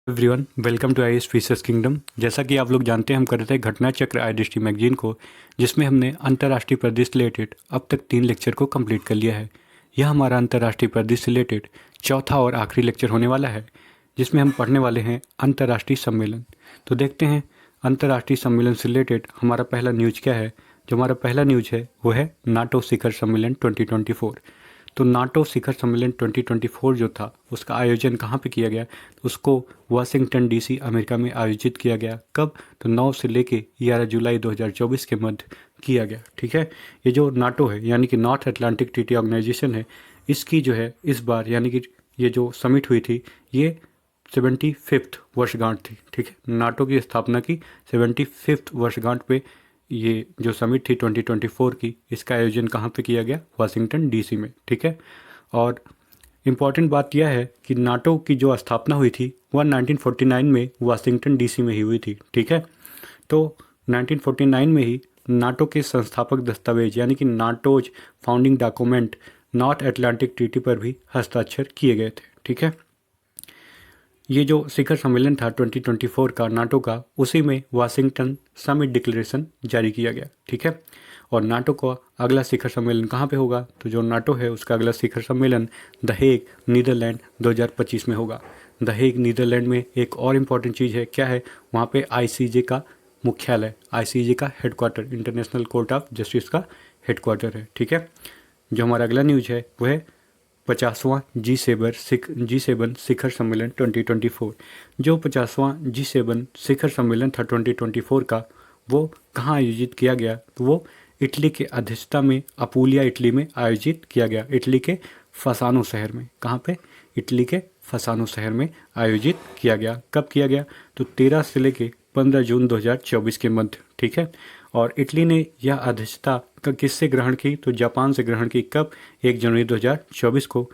Everyone, welcome to IAS features kingdom. जैसा कि आप लोग जानते हैं, हम कर रहे थे घटना चक्र आईडीएसटी मैगजीन को, जिसमें हमने अंतर्राष्ट्रीय परिदृश्य से रिलेटेड अब तक 3 लेक्चर को कंप्लीट कर लिया है। यह हमारा अंतर्राष्ट्रीय परिदृश्य से रिलेटेड चौथा और आखिरी लेक्चर होने वाला है, जिसमें हम पढ़ने वाले हैं अंतर्राष्ट्रीय सम्मेलन। तो देखते हैं अंतर्राष्ट्रीय सम्मेलन से रिलेटेड हमारा पहला न्यूज क्या है। जो हमारा पहला न्यूज है वो है नाटो शिखर सम्मेलन 2024। तो नाटो शिखर सम्मेलन 2024 जो था उसका आयोजन कहाँ पे किया गया, उसको वाशिंगटन डीसी अमेरिका में आयोजित किया गया। कब? तो 9 से लेके 11 जुलाई 2024 के मध्य किया गया। ठीक है। ये जो नाटो है यानी कि नॉर्थ अटलांटिक ट्रीटी ऑर्गेनाइजेशन है, इसकी जो है इस बार यानी कि ये जो समिट हुई थी ये 75th वर्षगांठ थी। ठीक है। नाटो की स्थापना की 75th वर्षगांठ पे ये जो समिट थी 2024 की, इसका आयोजन कहाँ पे किया गया? वाशिंगटन डीसी में। ठीक है। और इम्पॉर्टेंट बात यह है कि नाटो की जो स्थापना हुई थी वह 1949 में वाशिंगटन डीसी में ही हुई थी। ठीक है। तो 1949 में ही नाटो के संस्थापक दस्तावेज यानी कि नाटोज founding document north Atlantic treaty पर भी हस्ताक्षर किए गए थे। ठीक है। ये जो शिखर सम्मेलन था 2024 का नाटो का, उसी में वाशिंगटन समिट डिक्लेरेशन जारी किया गया। ठीक है। और नाटो का अगला शिखर सम्मेलन कहाँ पे होगा? तो जो नाटो है उसका अगला शिखर सम्मेलन द हेग नीदरलैंड 2025 में होगा। द हेग नीदरलैंड में एक और इम्पॉर्टेंट चीज़ है, क्या है? वहाँ पे आईसीजे का मुख्यालय, आईसीजे का headquarter, international court of justice का हेडक्वार्टर है। ठीक है। जो हमारा अगला न्यूज है वह है 50वां जी7 शिखर सम्मेलन 2024। जो 50वां जी7 शिखर सम्मेलन था 2024 का, वो कहाँ आयोजित किया गया? तो वो इटली के अध्यक्षता में अपूलिया इटली में आयोजित किया गया। इटली के फसानो शहर में। कहाँ पे? इटली के फसानो शहर में आयोजित किया गया। कब किया गया? तो 13 से लेके 15 जून 2024 के मध्य। ठीक है। और इटली ने यह अध्यक्षता किससे ग्रहण की? तो जापान से ग्रहण की। कब? 1 जनवरी 2024 को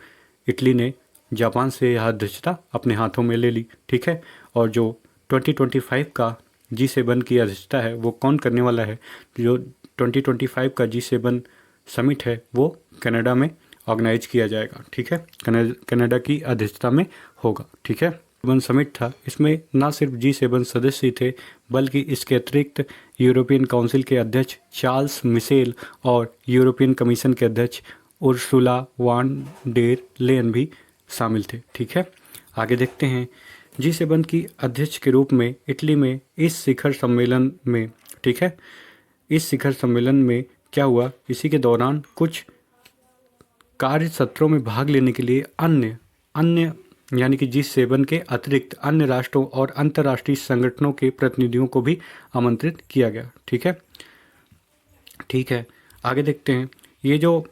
इटली ने जापान से यह अध्यक्षता अपने हाथों में ले ली। ठीक है। और जो 2025 का जी7 की अध्यक्षता है वो कौन करने वाला है? जो 2025 का जी7 समिट है वो कनाडा में ऑर्गेनाइज किया जाएगा। ठीक है। कनाडा की अध्यक्षता में होगा। ठीक है। वन समिट था, इसमें ना सिर्फ जी7 सदस्य थे बल्कि इसके अतिरिक्त यूरोपियन काउंसिल के अध्यक्ष चार्ल्स मिशेल और यूरोपियन कमीशन के अध्यक्ष उर्सुला वान डेर लेयन भी शामिल थे। ठीक है। आगे देखते हैं जी7 की अध्यक्ष के रूप में इटली में इस शिखर सम्मेलन में। ठीक है। इस शिखर सम्मेलन में क्या हुआ? इसी के दौरान कुछ कार्य सत्रों में भाग लेने के लिए अन्य अन्य यानी कि जी7 के अतिरिक्त अन्य राष्ट्रों और अंतर्राष्ट्रीय संगठनों के प्रतिनिधियों को भी आमंत्रित किया गया। ठीक है। ठीक है। आगे देखते हैं। ये जो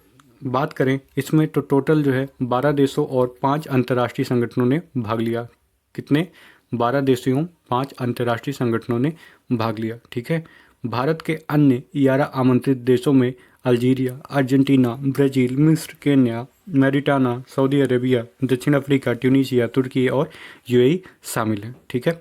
बात करें इसमें तो टोटल जो है 12 देशों और 5 अंतर्राष्ट्रीय संगठनों ने भाग लिया। कितने? 12 देशों 5 अंतर्राष्ट्रीय संगठनों ने भाग लिया। ठीक है। भारत के अन्य 11 आमंत्रित देशों में अल्जीरिया, अर्जेंटीना, ब्राज़ील, मिस्र, केन्या, मैरिटाना, सऊदी अरेबिया, दक्षिण अफ्रीका, ट्यूनीशिया, तुर्की और यूएई शामिल हैं। ठीक है।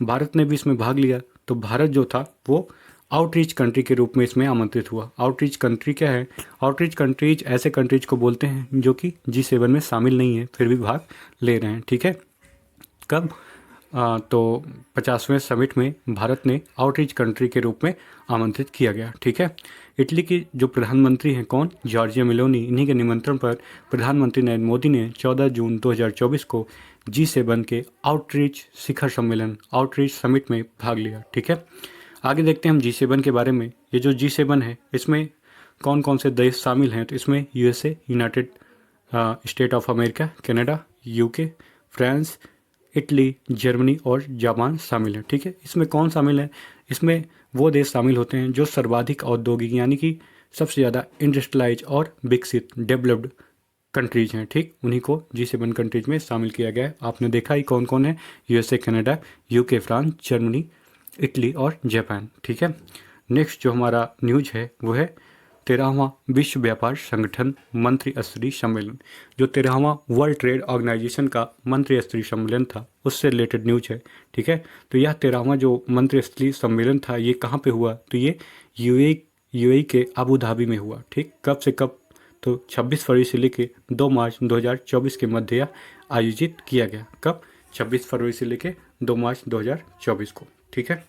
भारत ने भी इसमें भाग लिया। तो भारत जो था वो आउटरीच कंट्री के रूप में इसमें आमंत्रित हुआ। आउटरीच कंट्री क्या है? आउटरीच कंट्रीज ऐसे कंट्रीज को बोलते हैं जो कि जी7 में शामिल नहीं है फिर भी भाग ले रहे हैं। ठीक है। कब? तो 50वें समिट में भारत ने आउटरीच कंट्री के रूप में आमंत्रित किया गया। ठीक है। इटली की जो प्रधानमंत्री हैं कौन? Giorgia Meloni. इन्हीं के निमंत्रण पर प्रधानमंत्री नरेंद्र मोदी ने 14 जून 2024 को जी7 के आउटरीच शिखर सम्मेलन, आउटरीच समिट में भाग लिया। ठीक है। आगे देखते हैं हम जी7 के बारे में। ये जो जी7 है इसमें कौन कौन से देश शामिल हैं? तो इसमें USA, United state of America, Canada, UK, France, Italy, Germany और जापान शामिल हैं। ठीक है। इसमें कौन शामिल है? इसमें वो देश शामिल होते हैं जो सर्वाधिक औद्योगिक यानी कि सबसे ज़्यादा इंडस्ट्रियलाइज और विकसित डेवलप्ड कंट्रीज हैं। ठीक, उन्हीं को जी7 कंट्रीज में शामिल किया गया है। आपने देखा ही कौन कौन है? USA, Canada, UK, France, Germany, Italy और जापान। ठीक है। नेक्स्ट जो हमारा न्यूज है वो है 13वां विश्व व्यापार संगठन मंत्री स्तरीय सम्मेलन। जो 13वां वर्ल्ड ट्रेड ऑर्गेनाइजेशन का मंत्री स्तरीय सम्मेलन था उससे रिलेटेड न्यूज है। ठीक है। तो यह 13वां जो मंत्री स्तरीय सम्मेलन था ये कहाँ पे हुआ? तो ये यूएई के अबू धाबी में हुआ। ठीक, कब से कब? तो 26 फरवरी से लेके 2 मार्च 2024 के मध्य यह आयोजित किया गया। कब? 26 फरवरी से लेके 2 मार्च 2024 को। ठीक है,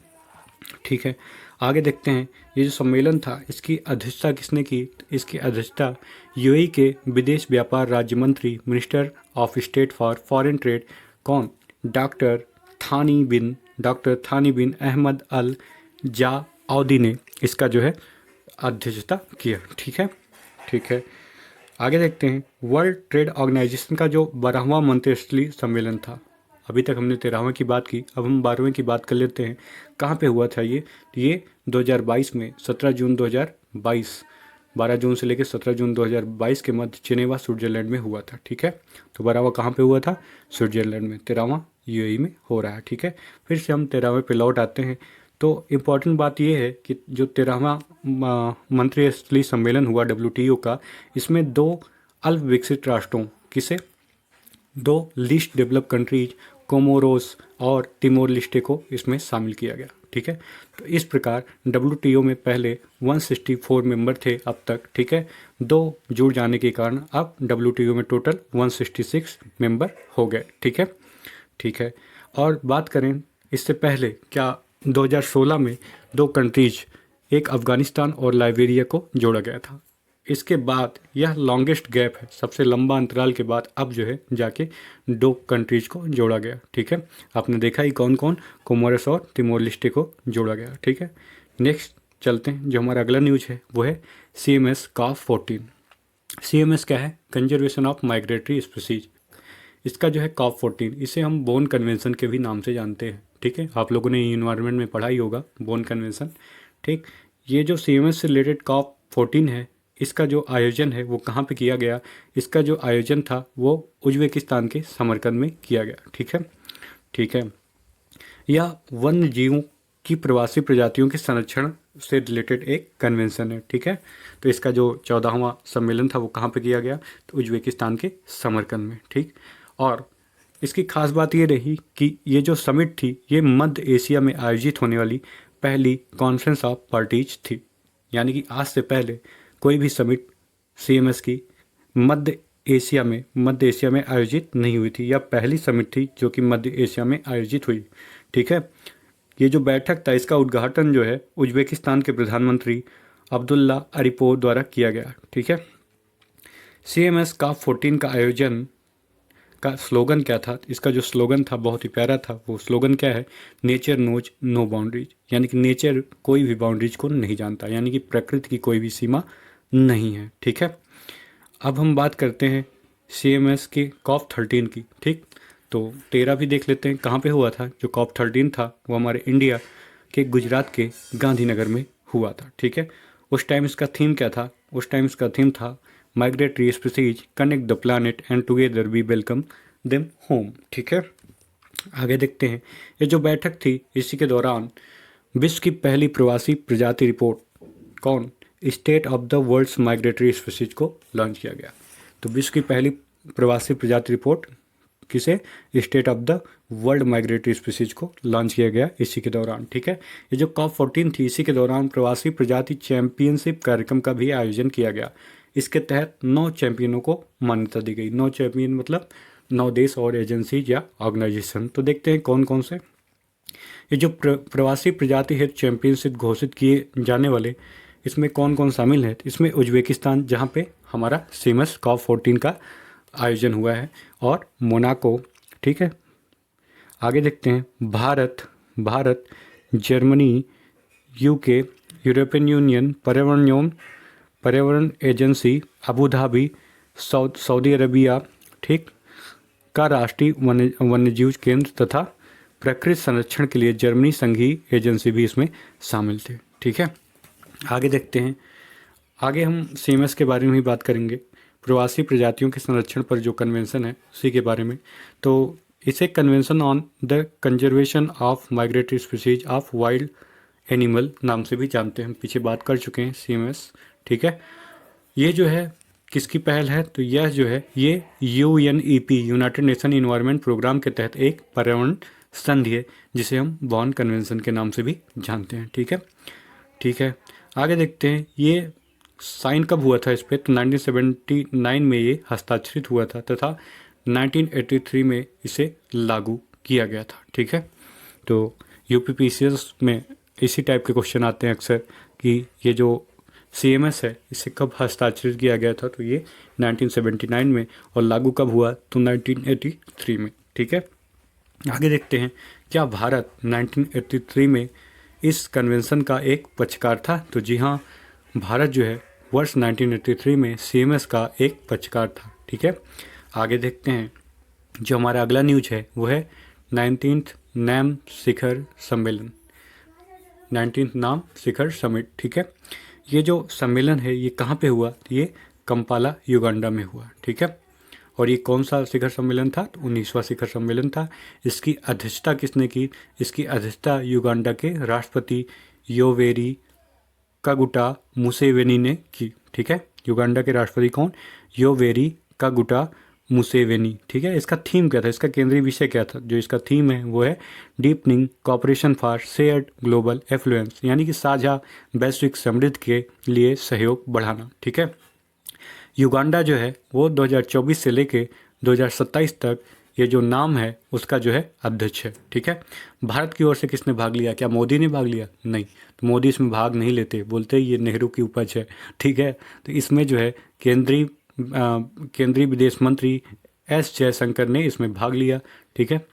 ठीक है। आगे देखते हैं, ये जो सम्मेलन था इसकी अध्यक्षता किसने की? इसकी अध्यक्षता यूएई के विदेश व्यापार राज्य मंत्री, minister of state for foreign trade, कौन? डॉक्टर थानी बिन अहमद अल जाऔदी ने इसका जो है अध्यक्षता किया। ठीक है, ठीक है। आगे देखते हैं, वर्ल्ड ट्रेड ऑर्गेनाइजेशन का जो 12वां मंत्रिस्तरीय सम्मेलन था, अभी तक हमने 13वें की बात की, अब हम 12वें की बात कर लेते हैं। कहाँ पे हुआ था ये? तो ये 2022 में 17 जून 2022, 12 जून से लेकर 17 जून 2022 के मध्य जिनेवा स्विट्जरलैंड में हुआ था। ठीक है, तो 12वां कहाँ पे हुआ था? स्विट्जरलैंड में। 13वां यूएई में हो रहा है। ठीक है, फिर से हम 13वें पे लौट आते हैं। तो इम्पॉर्टेंट बात यह है कि जो 13वां मंत्रिस्तरीय सम्मेलन हुआ डब्ल्यूटीओ का, इसमें 2 अल्प विकसित राष्ट्रों, किसे? 2 लीस्ट डेवलप कंट्रीज कोमोरोस और तिमोर लिस्टे को इसमें शामिल किया गया। ठीक है, तो इस प्रकार डब्ल्यूटीओ में पहले 164 मेंबर थे अब तक। ठीक है, 2 जुड़ जाने के कारण अब डब्ल्यूटीओ में टोटल 166 मेंबर हो गए। ठीक है, ठीक है। और बात करें इससे पहले, क्या 2016 में 2 कंट्रीज, एक अफ़गानिस्तान और लाइबेरिया को जोड़ा गया था। इसके बाद यह लॉन्गेस्ट गैप है, सबसे लंबा अंतराल के बाद अब जो है जाके 2 कंट्रीज को जोड़ा गया। ठीक है, आपने देखा ही कौन कौन, कोमोरोस और तिमोर लिस्टे को जोड़ा गया। ठीक है, नेक्स्ट चलते हैं, जो हमारा अगला न्यूज है वो है CMS COP14। CMS क्या है? Conservation of migratory species. इसका जो है COP14, इसे हम बोन कन्वेंशन के भी नाम से जानते हैं। ठीक है, आप लोगों ने इन्वायरमेंट में पढ़ा ही होगा बोन कन्वेंशन। ठीक, ये जो CMS से रिलेटेड COP14 है, इसका जो आयोजन है वो कहाँ पे किया गया? इसका जो आयोजन था वो उज्बेकिस्तान के समरकंद में किया गया। ठीक है, ठीक है। यह वन्य जीवों की प्रवासी प्रजातियों के संरक्षण से रिलेटेड एक कन्वेंशन है। ठीक है, तो इसका जो 14वां सम्मेलन था वो कहाँ पे किया गया? तो उज्बेकिस्तान के समरकंद में। ठीक, और इसकी खास बात ये रही कि ये जो समिट थी ये मध्य एशिया में आयोजित होने वाली पहली कॉन्फ्रेंस ऑफ पार्टीज थी। यानी कि आज से पहले कोई भी समिट CMS की मध्य एशिया में आयोजित नहीं हुई थी, या पहली समिट थी जो कि मध्य एशिया में आयोजित हुई। ठीक है, ये जो बैठक था इसका उद्घाटन जो है उज्बेकिस्तान के प्रधानमंत्री अब्दुल्ला अरीपोव द्वारा किया गया। ठीक है, CMS COP14 का आयोजन का स्लोगन क्या था? इसका जो स्लोगन था बहुत ही प्यारा था। वो स्लोगन क्या है? नेचर नोज नो बाउंड्रीज, यानी कि नेचर कोई भी बाउंड्रीज को नहीं जानता, यानी कि प्रकृति की कोई भी सीमा नहीं है। ठीक है, अब हम बात करते हैं CMS के COP13 की। ठीक, तो 13 भी देख लेते हैं कहाँ पे हुआ था। जो COP13 था वो हमारे इंडिया के गुजरात के गांधीनगर में हुआ था। ठीक है, उस टाइम इसका थीम क्या था? उस टाइम इसका थीम था migratory species connect the planet and together we welcome them home. ठीक है, आगे देखते हैं, ये जो बैठक थी इसी के दौरान विश्व की पहली प्रवासी प्रजाति रिपोर्ट, कौन? State of the world's migratory species को लॉन्च किया गया। तो विश्व की पहली प्रवासी प्रजाति रिपोर्ट किसे? State of the world migratory species को लॉन्च किया गया इसी के दौरान। ठीक है, ये जो COP14 थी इसी के दौरान प्रवासी प्रजाति चैंपियनशिप कार्यक्रम का भी आयोजन किया गया। इसके तहत 9 चैंपियनों को मान्यता दी गई। 9 चैंपियन मतलब 9 देश और एजेंसीज या ऑर्गेनाइजेशन। तो देखते हैं कौन कौन से। ये जो प्रवासी प्रजाति हेतु चैंपियनशिप घोषित किए जाने वाले, इसमें कौन कौन शामिल है? इसमें उज्बेकिस्तान, जहाँ पे हमारा CMS COP14 का आयोजन हुआ है, और मोनाको। ठीक है, आगे देखते हैं, Bharat, Germany, UK, European Union, पर्यावरण agency, Abu Dhabi, Saudi Arabia, ठीक, का राष्ट्रीय वन्यजीव केंद्र तथा प्रकृति संरक्षण के लिए जर्मनी संघीय एजेंसी भी इसमें शामिल थे। ठीक है, आगे देखते हैं, आगे हम CMS के बारे में ही बात करेंगे, प्रवासी प्रजातियों के संरक्षण पर जो कन्वेंशन है उसी के बारे में। तो इसे convention on the conservation of migratory species of wild animal नाम से भी जानते हैं, हम पीछे बात कर चुके हैं CMS। ठीक है, ये जो है किसकी पहल है? तो यह जो है ये UNEP United Nation environment programme के तहत एक पर्यावरण संधि है, जिसे हम बॉन कन्वेंशन के नाम से भी जानते हैं। ठीक है, ठीक है, आगे देखते हैं, ये साइन कब हुआ था इस पर? तो 1979 में ये हस्ताक्षरित हुआ था तथा 1983 में इसे लागू किया गया था। ठीक है, तो यूपीपीसीएस में इसी टाइप के क्वेश्चन आते हैं अक्सर कि ये जो सीएमएस है इसे कब हस्ताक्षरित किया गया था, तो ये 1979 में, और लागू कब हुआ तो 1983 में। ठीक है, आगे देखते हैं, क्या भारत 1983 में इस कन्वेंशन का एक पक्षकार था? तो जी हाँ, भारत जो है वर्ष 1983 में सीएमएस का एक पक्षकार था। ठीक है, आगे देखते हैं, जो हमारा अगला न्यूज है वो है 19th नाम शिखर सम्मेलन, 19th नाम शिखर समिट। ठीक है, ये जो सम्मेलन है ये कहाँ पे हुआ? ये कंपाला युगांडा में हुआ। ठीक है, और ये कौन सा शिखर सम्मेलन था? तो 19वां शिखर सम्मेलन था। इसकी अध्यक्षता किसने की? इसकी अध्यक्षता युगांडा के राष्ट्रपति योवेरी कागुटा मुसेवेनी ने की। ठीक है, युगांडा के राष्ट्रपति कौन? Yoweri कागुटा Museveni. ठीक है, इसका थीम क्या था, इसका केंद्रीय विषय क्या था? जो इसका थीम है वो है deepening corporation for shared global affluence, यानी कि साझा वैश्विक समृद्धि के लिए सहयोग बढ़ाना। ठीक है, युगांडा जो है वो 2024 से लेके 2027 तक ये जो नाम है उसका जो है अध्यक्ष है। ठीक है, भारत की ओर से किसने भाग लिया? क्या मोदी ने भाग लिया? नहीं, तो मोदी इसमें भाग नहीं लेते, बोलते ये नेहरू की उपज है। ठीक है, तो इसमें जो है केंद्रीय विदेश मंत्री एस जयशंकर ने इसमें भाग लिया। ठीक है,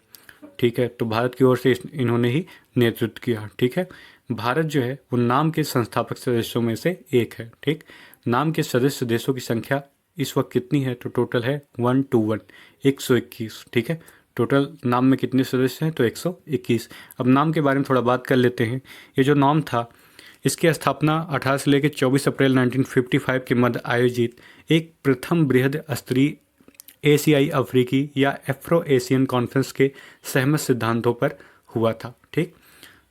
ठीक है, तो भारत की ओर से इन्होंने ही नेतृत्व किया। ठीक है, भारत जो है वो नाम के संस्थापक सदस्यों में से एक है। ठीक, नाम के सदस्य देशों की संख्या इस वक्त कितनी है? तो टोटल है 121, 121। ठीक है, टोटल नाम में कितने सदस्य हैं? तो 121। अब नाम के बारे में थोड़ा बात कर लेते हैं। ये जो नाम था इसकी स्थापना 18 से लेकर 24 अप्रैल 1955 के मध्य आयोजित एक प्रथम बृहद स्तरीय एशियाई अफ्रीकी या एफ्रो एशियन कॉन्फ्रेंस के सहमत सिद्धांतों पर हुआ था। ठीक,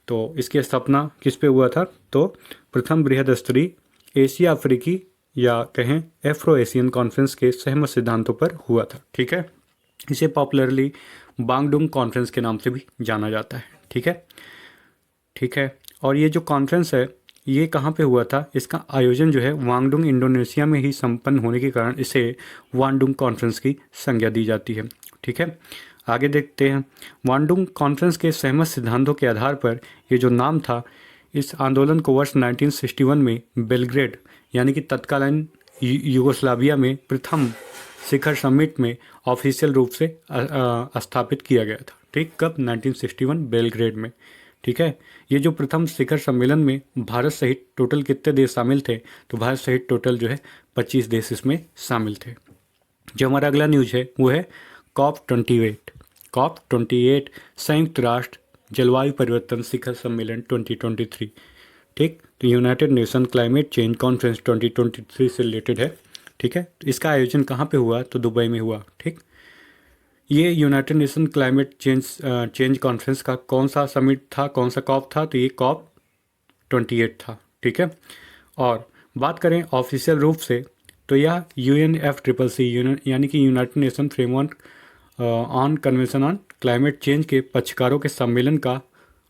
तो इसकी स्थापना किस पे हुआ था? तो प्रथम बृहद स्तरीय एशिया अफ्रीकी या कहें एफ्रो एशियन कॉन्फ्रेंस के सहमत सिद्धांतों पर हुआ था। ठीक है, इसे पॉपुलरली बांगडुंग कॉन्फ्रेंस के नाम से भी जाना जाता है। ठीक है, ठीक है, और ये जो कॉन्फ्रेंस है ये कहाँ पे हुआ था? इसका आयोजन जो है वांगडुंग इंडोनेशिया में ही संपन्न होने के कारण इसे वांडुंग कॉन्फ्रेंस की संज्ञा दी जाती है। ठीक है, आगे देखते हैं, वांडुंग कॉन्फ्रेंस के सहमत सिद्धांतों के आधार पर ये जो नाम था, इस आंदोलन को वर्ष 1961 में बेलग्रेड यानी कि तत्कालीन यूगोस्लाविया में प्रथम शिखर समिट में ऑफिशियल रूप से स्थापित किया गया था। ठीक, कब? 1961 बेलग्रेड में। ठीक है, ये जो प्रथम शिखर सम्मेलन में भारत सहित टोटल कितने देश शामिल थे? तो भारत सहित टोटल जो है 25 देश इसमें शामिल थे। जो हमारा अगला न्यूज है वो है COP28। COP28 संयुक्त राष्ट्र जलवायु परिवर्तन शिखर सम्मेलन 2023। ठीक, तो United nation climate change conference 2023 से रिलेटेड है। ठीक है, तो इसका आयोजन कहाँ पे हुआ? तो दुबई में हुआ। ठीक, ये United nation climate change conference का कौन सा समिट था, कौन सा कॉप था? तो ये COP28 था। ठीक है, और बात करें ऑफिशियल रूप से तो यह UNFCCC यानी कि United nation framework on convention on climate change के पक्षकारों के सम्मेलन का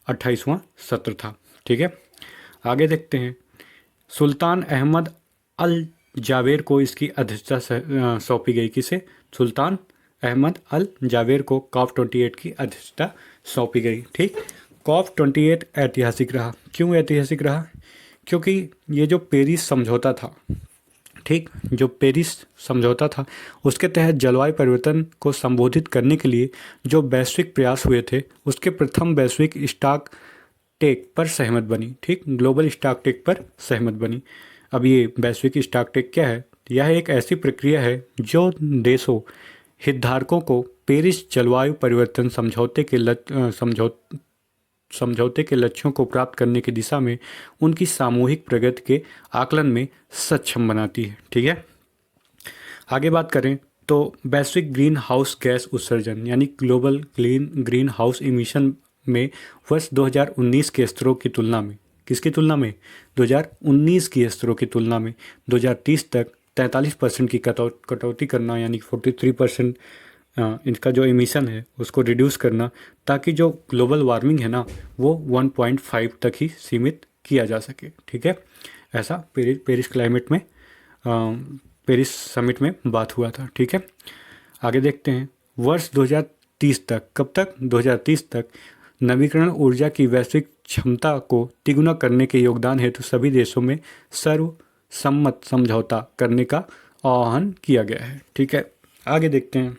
28वां सत्र था। ठीक है, आगे देखते हैं, सुल्तान अहमद अल जावेर को इसकी अध्यक्षता सौंपी गई। किसे? सुल्तान अहमद अल जावेर को COP28 की अध्यक्षता सौंपी गई। ठीक, COP28 ऐतिहासिक रहा। क्यों ऐतिहासिक रहा? क्योंकि ये जो पेरिस समझौता था, ठीक, जो पेरिस समझौता था उसके तहत जलवायु परिवर्तन को संबोधित करने के लिए जो वैश्विक प्रयास हुए थे उसके प्रथम वैश्विक स्टॉक टेक पर सहमत बनी। ठीक, ग्लोबल स्टॉक टेक पर सहमत बनी। अब ये वैश्विक स्टॉक टेक क्या है? यह एक ऐसी प्रक्रिया है जो देशों हितधारकों को पेरिस जलवायु परिवर्तन समझौते के लक्ष्यों को प्राप्त करने की दिशा में उनकी सामूहिक प्रगति के आकलन में सक्षम बनाती है। ठीक है, आगे बात करें तो वैश्विक ग्रीन हाउस गैस उत्सर्जन यानी ग्लोबल ग्रीन हाउस इमिशन में वर्ष 2019 के स्तरों की तुलना में, किसकी तुलना में? 2019 की स्तरों की तुलना में 2030 तक 43% की कटौती करना, यानी 43% इनका जो एमिशन है उसको रिड्यूस करना, ताकि जो ग्लोबल वार्मिंग है ना वो 1.5 तक ही सीमित किया जा सके। ठीक है, ऐसा पेरिस क्लाइमेट में पेरिस समिट में बात हुआ था। ठीक है, आगे देखते हैं, वर्ष 2030 तक, कब तक? 2030 तक नवीकरण ऊर्जा की वैश्विक क्षमता को तिगुना करने के योगदान हेतु सभी देशों में सर्वसम्मत समझौता करने का आह्वान किया गया है। ठीक है, आगे देखते हैं।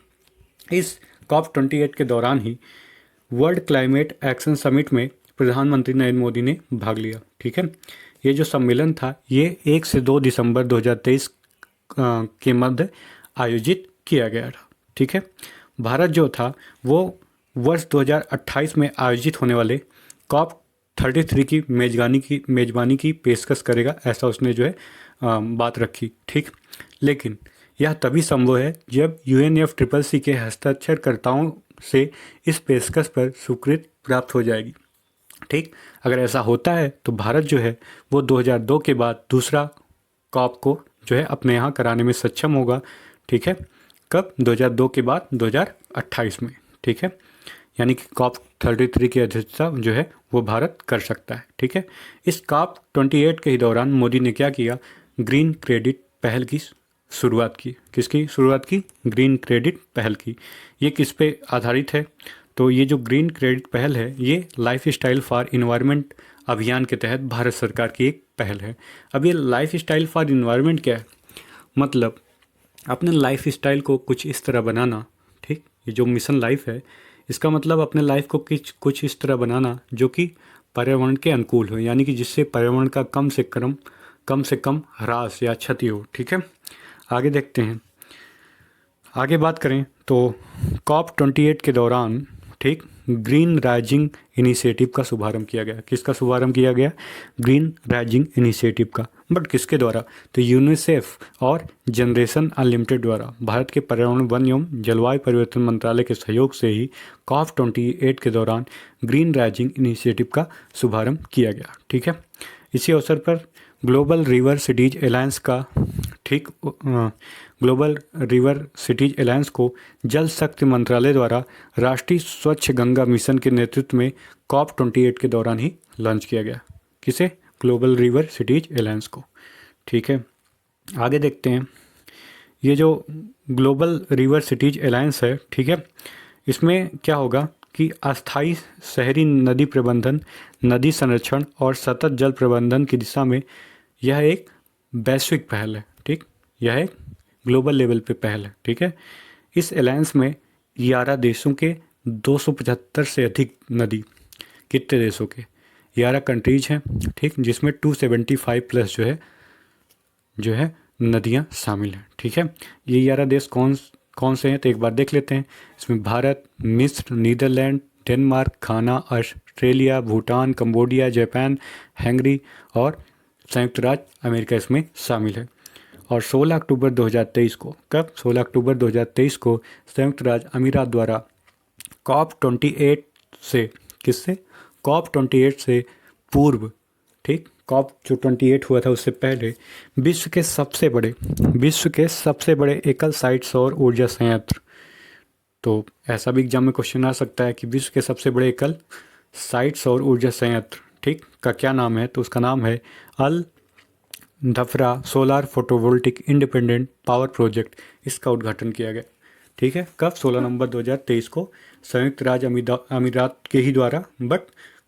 इस COP28 के दौरान ही वर्ल्ड क्लाइमेट एक्शन समिट में प्रधानमंत्री नरेंद्र मोदी ने भाग लिया। ठीक है, ये जो सम्मेलन था ये 1 से 2 दिसंबर 2023 के मध्य आयोजित किया गया था। ठीक है, भारत जो था वो वर्ष 2028 में आयोजित होने वाले COP33 की मेजबानी की पेशकश करेगा, ऐसा उसने जो है बात रखी। ठीक, लेकिन यह तभी संभव है जब UNFCCC के हस्ताक्षरकर्ताओं से इस पेशकश पर स्वीकृति प्राप्त हो जाएगी। ठीक, अगर ऐसा होता है तो भारत जो है वो 2002 के बाद दूसरा COP को जो है अपने यहाँ कराने में सक्षम होगा। ठीक है, कब? 2002 के बाद 2028 में। ठीक है, यानी कि COP33 की अध्यक्षता जो है वो भारत कर सकता है। ठीक है, इस COP28 के ही दौरान मोदी ने क्या किया? ग्रीन क्रेडिट पहल की शुरुआत की। किसकी शुरुआत की? ग्रीन क्रेडिट पहल की। ये किस पे आधारित है? तो ये जो ग्रीन क्रेडिट पहल है ये लाइफ स्टाइल फॉर इन्वायरमेंट अभियान के तहत भारत सरकार की एक पहल है। अब ये लाइफ स्टाइल फॉर इन्वायरमेंट क्या है? मतलब अपने लाइफ स्टाइल को कुछ इस तरह बनाना। ठीक, ये जो मिशन लाइफ है इसका मतलब अपने लाइफ को कुछ इस तरह बनाना जो कि पर्यावरण के अनुकूल हो, यानी कि जिससे पर्यावरण का कम से कम ह्रास या क्षति हो। ठीक है, आगे देखते हैं। आगे बात करें तो COP28 के दौरान ठीक ग्रीन राइजिंग इनिशिएटिव का शुभारंभ किया गया। किसका शुभारंभ किया गया? ग्रीन राइजिंग इनिशिएटिव का। बट किसके द्वारा? तो यूनिसेफ और जनरेशन अनलिमिटेड द्वारा भारत के पर्यावरण वन एवं जलवायु परिवर्तन मंत्रालय के सहयोग से ही COP28 के दौरान ग्रीन राइजिंग इनिशिएटिव का शुभारंभ किया गया। ठीक है, इसी अवसर पर ग्लोबल रिवर सिटीज अलायंस का ठीक ग्लोबल रिवर सिटीज अलायंस को जल शक्ति मंत्रालय द्वारा राष्ट्रीय स्वच्छ गंगा मिशन के नेतृत्व में COP28 के दौरान ही लॉन्च किया गया। किसे? ग्लोबल रिवर सिटीज अलायंस को। ठीक है, आगे देखते हैं। ये जो ग्लोबल रिवर सिटीज अलायंस है, ठीक है, इसमें क्या होगा कि अस्थायी शहरी नदी प्रबंधन, नदी संरक्षण और सतत जल प्रबंधन की दिशा में यह एक वैश्विक पहल है। ठीक, यह एक ग्लोबल लेवल पे पहल है। ठीक है, इस अलायंस में 11 देशों के 275 से अधिक नदी, कितने देशों के? 11 कंट्रीज हैं। ठीक, जिसमें 275 प्लस जो है नदियां शामिल हैं। ठीक है, ये 11 देश कौन से हैं तो एक बार देख लेते हैं। इसमें भारत, मिस्र, Netherlands, Denmark, Ghana, Australia, Bhutan, Cambodia, Japan, Hungary और संयुक्त राज्य अमेरिका इसमें शामिल है। और 16 अक्टूबर 2023 को, कब? 16 अक्टूबर 2023 को संयुक्त राज्य अमीरात द्वारा COP28 से, किससे? COP28 से पूर्व, ठीक, COP जो 28 हुआ था उससे पहले विश्व के सबसे बड़े एकल साइट सौर ऊर्जा संयंत्र। तो ऐसा भी एग्जाम में क्वेश्चन आ सकता है कि विश्व के सबसे बड़े एकल साइट सौर ऊर्जा संयंत्र, ठीक, का क्या नाम है? तो उसका नाम है Al Dhafra solar photovoltaic independent power project. इसका उद्घाटन किया गया। ठीक है, कब? 16 नवंबर 2023 को संयुक्त राज्य अमीरात के ही द्वारा, बट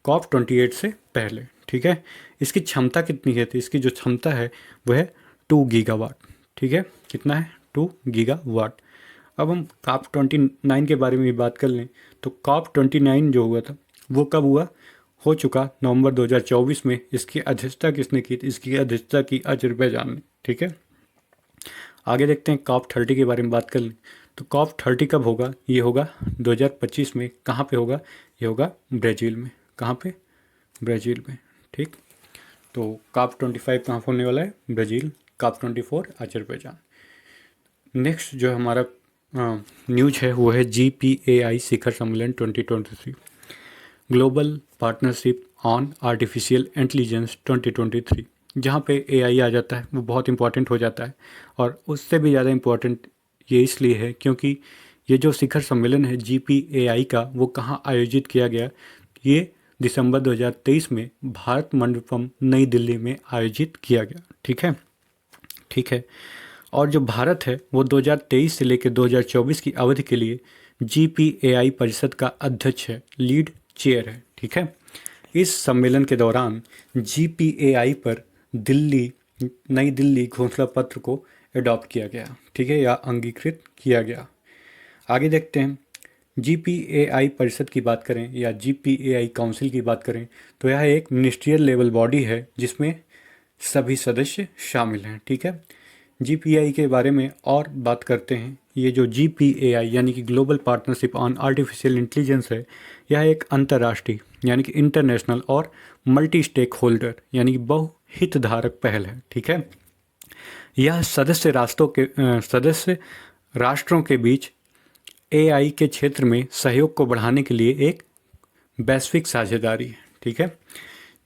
COP28 से पहले। ठीक है, इसकी क्षमता कितनी है? तो इसकी जो क्षमता है वह है 2 गीगावाट। ठीक है, कितना है? 2 गीगावाट। अब हम COP29 के बारे में भी बात कर लें तो COP29 जो हुआ था वो कब हुआ? हो चुका नवंबर 2024 में। इसकी अध्यक्षता किसने की? इसकी अध्यक्षता की अजरबैजान ने। ठीक है, आगे देखते हैं। COP30 के बारे में बात कर लें तो COP30 कब होगा? ये होगा 2025 में। कहाँ पे होगा? ये होगा ब्राज़ील में। कहाँ पे? ब्राज़ील में। ठीक, तो COP25 कहाँ होने वाला है? ब्राज़ील। COP24 Azerbaijan. नेक्स्ट जो हमारा न्यूज है वो है GPAI शिखर सम्मेलन 2023, global partnership on artificial intelligence 2023। जहाँ पे AI आ जाता है वो बहुत इंपॉर्टेंट हो जाता है। और उससे भी ज़्यादा इम्पॉर्टेंट ये इसलिए है क्योंकि ये जो शिखर सम्मेलन है GPAI का वो कहाँ आयोजित किया गया? ये दिसंबर 2023 में भारत मंडपम नई दिल्ली में आयोजित किया गया। ठीक है, और जो भारत है वो 2023 से लेकर 2024 की अवधि के लिए GPAI परिषद का अध्यक्ष है, लीड चेयर है। ठीक है, इस सम्मेलन के दौरान GPAI पर नई दिल्ली घोषणा पत्र को अडॉप्ट किया गया। ठीक है, या अंगीकृत किया गया। आगे देखते हैं, GPAI परिषद की बात करें या GPAI काउंसिल की बात करें तो यह एक मिनिस्ट्रियल लेवल बॉडी है जिसमें सभी सदस्य शामिल हैं। ठीक है, GPAI के बारे में और बात करते हैं। ये जो GPAI यानी कि global partnership on artificial intelligence है, यह एक अंतर्राष्ट्रीय यानी कि इंटरनेशनल और मल्टी स्टेक होल्डर यानी कि बहुहितधारक पहल है। ठीक है, यह सदस्य राष्ट्रों के बीच AI के क्षेत्र में सहयोग को बढ़ाने के लिए एक वैश्विक साझेदारी है। ठीक है,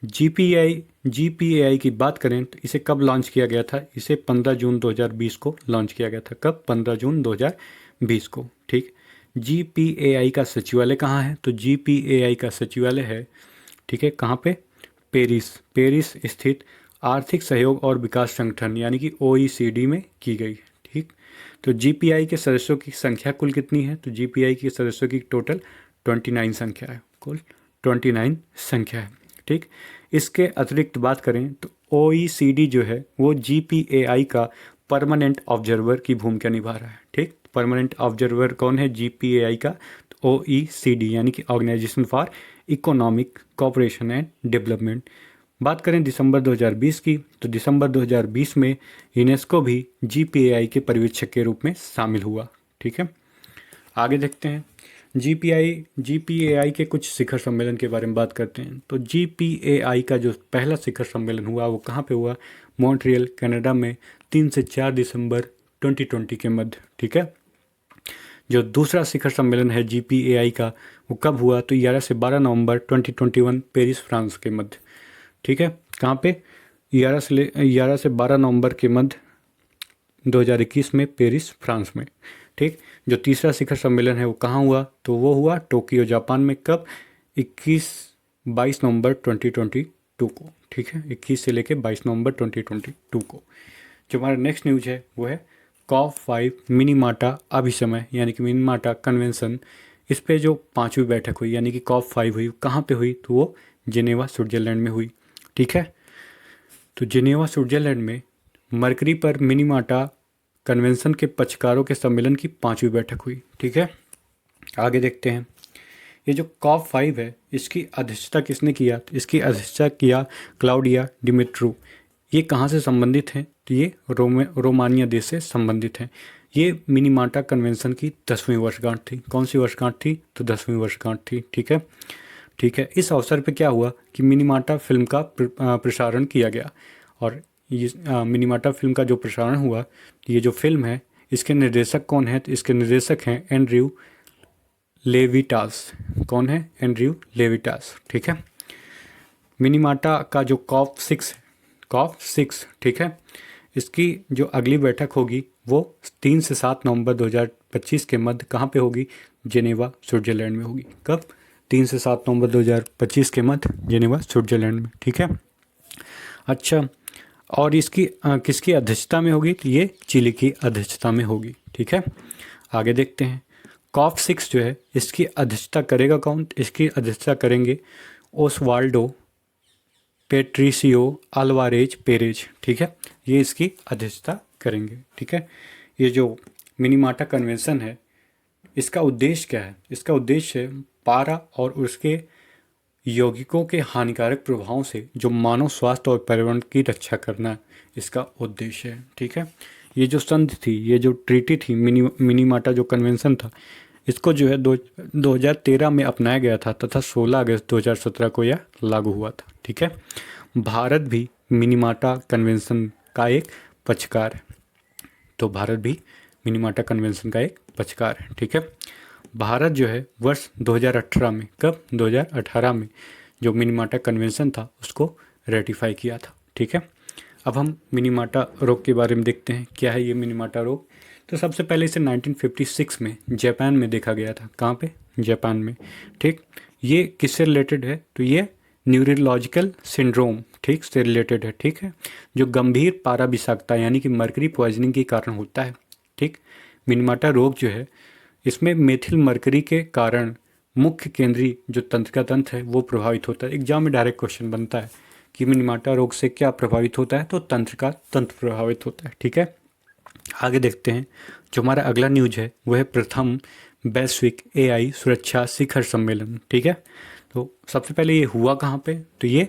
GPAI की बात करें तो इसे कब लॉन्च किया गया था? इसे 15 जून 2020 को लॉन्च किया गया था। कब? 15 जून 2020 को। ठीक, GPAI का सचिवालय कहाँ है? तो GPAI का सचिवालय है, ठीक है, कहाँ पे? पेरिस स्थित आर्थिक सहयोग और विकास संगठन यानी कि OECD में की गई। ठीक, तो GPAI के सदस्यों की संख्या कुल कितनी है? तो GPAI के सदस्यों की टोटल 29 संख्या है, कुल 29 संख्या है। ठीक, इसके अतिरिक्त बात करें तो OECD जो है वो GPAI का परमानेंट ऑब्जर्वर की भूमिका निभा रहा है। ठीक, परमानेंट ऑब्जर्वर कौन है GPAI का? तो OECD यानी कि organisation for economic cooperation and development. बात करें दिसंबर 2020 की तो दिसंबर 2020 में यूनेस्को भी GPAI के पर्यवेक्षक के रूप में शामिल हुआ। ठीक है, आगे देखते हैं, GPAI के कुछ शिखर सम्मेलन के बारे में बात करते हैं। तो GPAI का जो पहला शिखर सम्मेलन हुआ वो कहाँ पे हुआ? मॉन्ट्रियल कनाडा में 3 से 4 दिसंबर 2020 के मध्य। ठीक है, जो दूसरा शिखर सम्मेलन है GPAI का वो कब हुआ? तो 11 से 12 नवंबर 2021 पेरिस फ्रांस के मध्य। ठीक है, कहाँ पे? 11 से 12 नवंबर के मध्य 2021 में पेरिस फ्रांस में। ठीक, जो तीसरा शिखर सम्मेलन है वो कहाँ हुआ? तो वो हुआ टोक्यो जापान में। कब? 22 नवंबर 2022 को। ठीक है, 21 से लेके 22 नवंबर 2022 को। जो हमारा नेक्स्ट न्यूज है वो है COP5 मिनीमाटा अभिसमय यानी कि मिनीमाटा कन्वेंशन। इस पे जो 5वीं बैठक हुई यानी कि COP5 हुई, कहाँ पे हुई? तो वो जिनेवा स्विट्जरलैंड में हुई। ठीक है, तो जिनेवा स्विट्जरलैंड में मरकरी पर मिनीमाटा कन्वेंशन के पक्षकारों के सम्मेलन की 5वीं बैठक हुई। ठीक है, आगे देखते हैं, ये जो COP5 है इसकी अध्यक्षता किसने किया? तो इसकी अध्यक्षता किया क्लाउडिया डिमिट्रू। ये कहाँ से संबंधित हैं? तो ये रोमानिया देश से संबंधित हैं। ये मिनीमाटा कन्वेंशन की 10वीं वर्षगांठ थी। कौन सी वर्षगांठ थी? तो 10वीं वर्षगांठ थी। ठीक है, ठीक है, इस अवसर पे क्या हुआ कि मिनीमाटा फिल्म का प्रसारण किया गया। और ये मिनीमाटा फिल्म का जो प्रसारण हुआ, ये जो फिल्म है इसके निर्देशक कौन है? तो इसके निर्देशक हैं एंड्रयू लेविटास। कौन है? एंड्रयू लेविटास। ठीक है, मिनीमाटा का जो COP6, ठीक है, इसकी जो अगली बैठक होगी वो 3 से 7 नवंबर 2025 के मध्य कहाँ पे होगी? जिनेवा स्विट्जरलैंड में होगी। कब? 3 से 7 नवंबर 2025 के मध्य जिनेवा स्विट्जरलैंड में। ठीक है, अच्छा, और इसकी किसकी अध्यक्षता में होगी? तो ये चिली की अध्यक्षता में होगी। ठीक है, आगे देखते हैं, COP6 जो है इसकी अध्यक्षता करेगा कौन? इसकी अध्यक्षता करेंगे ओसवाल्डो पेट्रिसियो अल्वारेज पेरेज। ठीक है, ये इसकी अध्यक्षता करेंगे। ठीक है, ये जो मिनीमाटा कन्वेंशन है इसका उद्देश्य क्या है? इसका उद्देश्य है पारा और उसके यौगिकों के हानिकारक प्रभावों से जो मानव स्वास्थ्य और पर्यावरण की रक्षा करना इसका उद्देश्य है। ठीक है, ये जो संधि थी, ये जो ट्रीटी थी, मिनीमाटा जो कन्वेंशन था, इसको जो है 2013 में अपनाया गया था तथा 16 अगस्त 2017 को यह लागू हुआ था। ठीक है, भारत भी मिनीमाटा कन्वेंशन का एक पक्षकार है। तो भारत भी मिनीमाटा कन्वेंशन का एक पक्षकार है। ठीक है, भारत जो है वर्ष 2018 में, कब? 2018 में जो मिनीमाटा कन्वेंशन था उसको रेटिफाई किया था। ठीक है, अब हम मिनीमाटा रोग के बारे में देखते हैं, क्या है ये मिनीमाटा रोग। तो सबसे पहले इसे 1956 में जापान में देखा गया था। कहाँ पे? जापान में। ठीक, ये किससे रिलेटेड है? तो ये न्यूरोलॉजिकल सिंड्रोम, ठीक, से रिलेटेड है। ठीक है, जो गंभीर पारा विषाक्तता यानी कि मर्करी पॉइजनिंग के कारण होता है। ठीक, मिनीमाटा रोग जो है इसमें मेथिल मर्करी के कारण मुख्य केंद्रीय जो तंत्रिका तंत्र है वो प्रभावित होता है। एग्जाम में डायरेक्ट क्वेश्चन बनता है कि मिनीमाटा रोग से क्या प्रभावित होता है, तो तंत्रिका तंत्र प्रभावित होता है। ठीक है, आगे देखते हैं। जो हमारा अगला न्यूज है वो है प्रथम वैश्विक एआई सुरक्षा शिखर सम्मेलन। ठीक है, तो सबसे पहले ये हुआ कहाँ पे, तो ये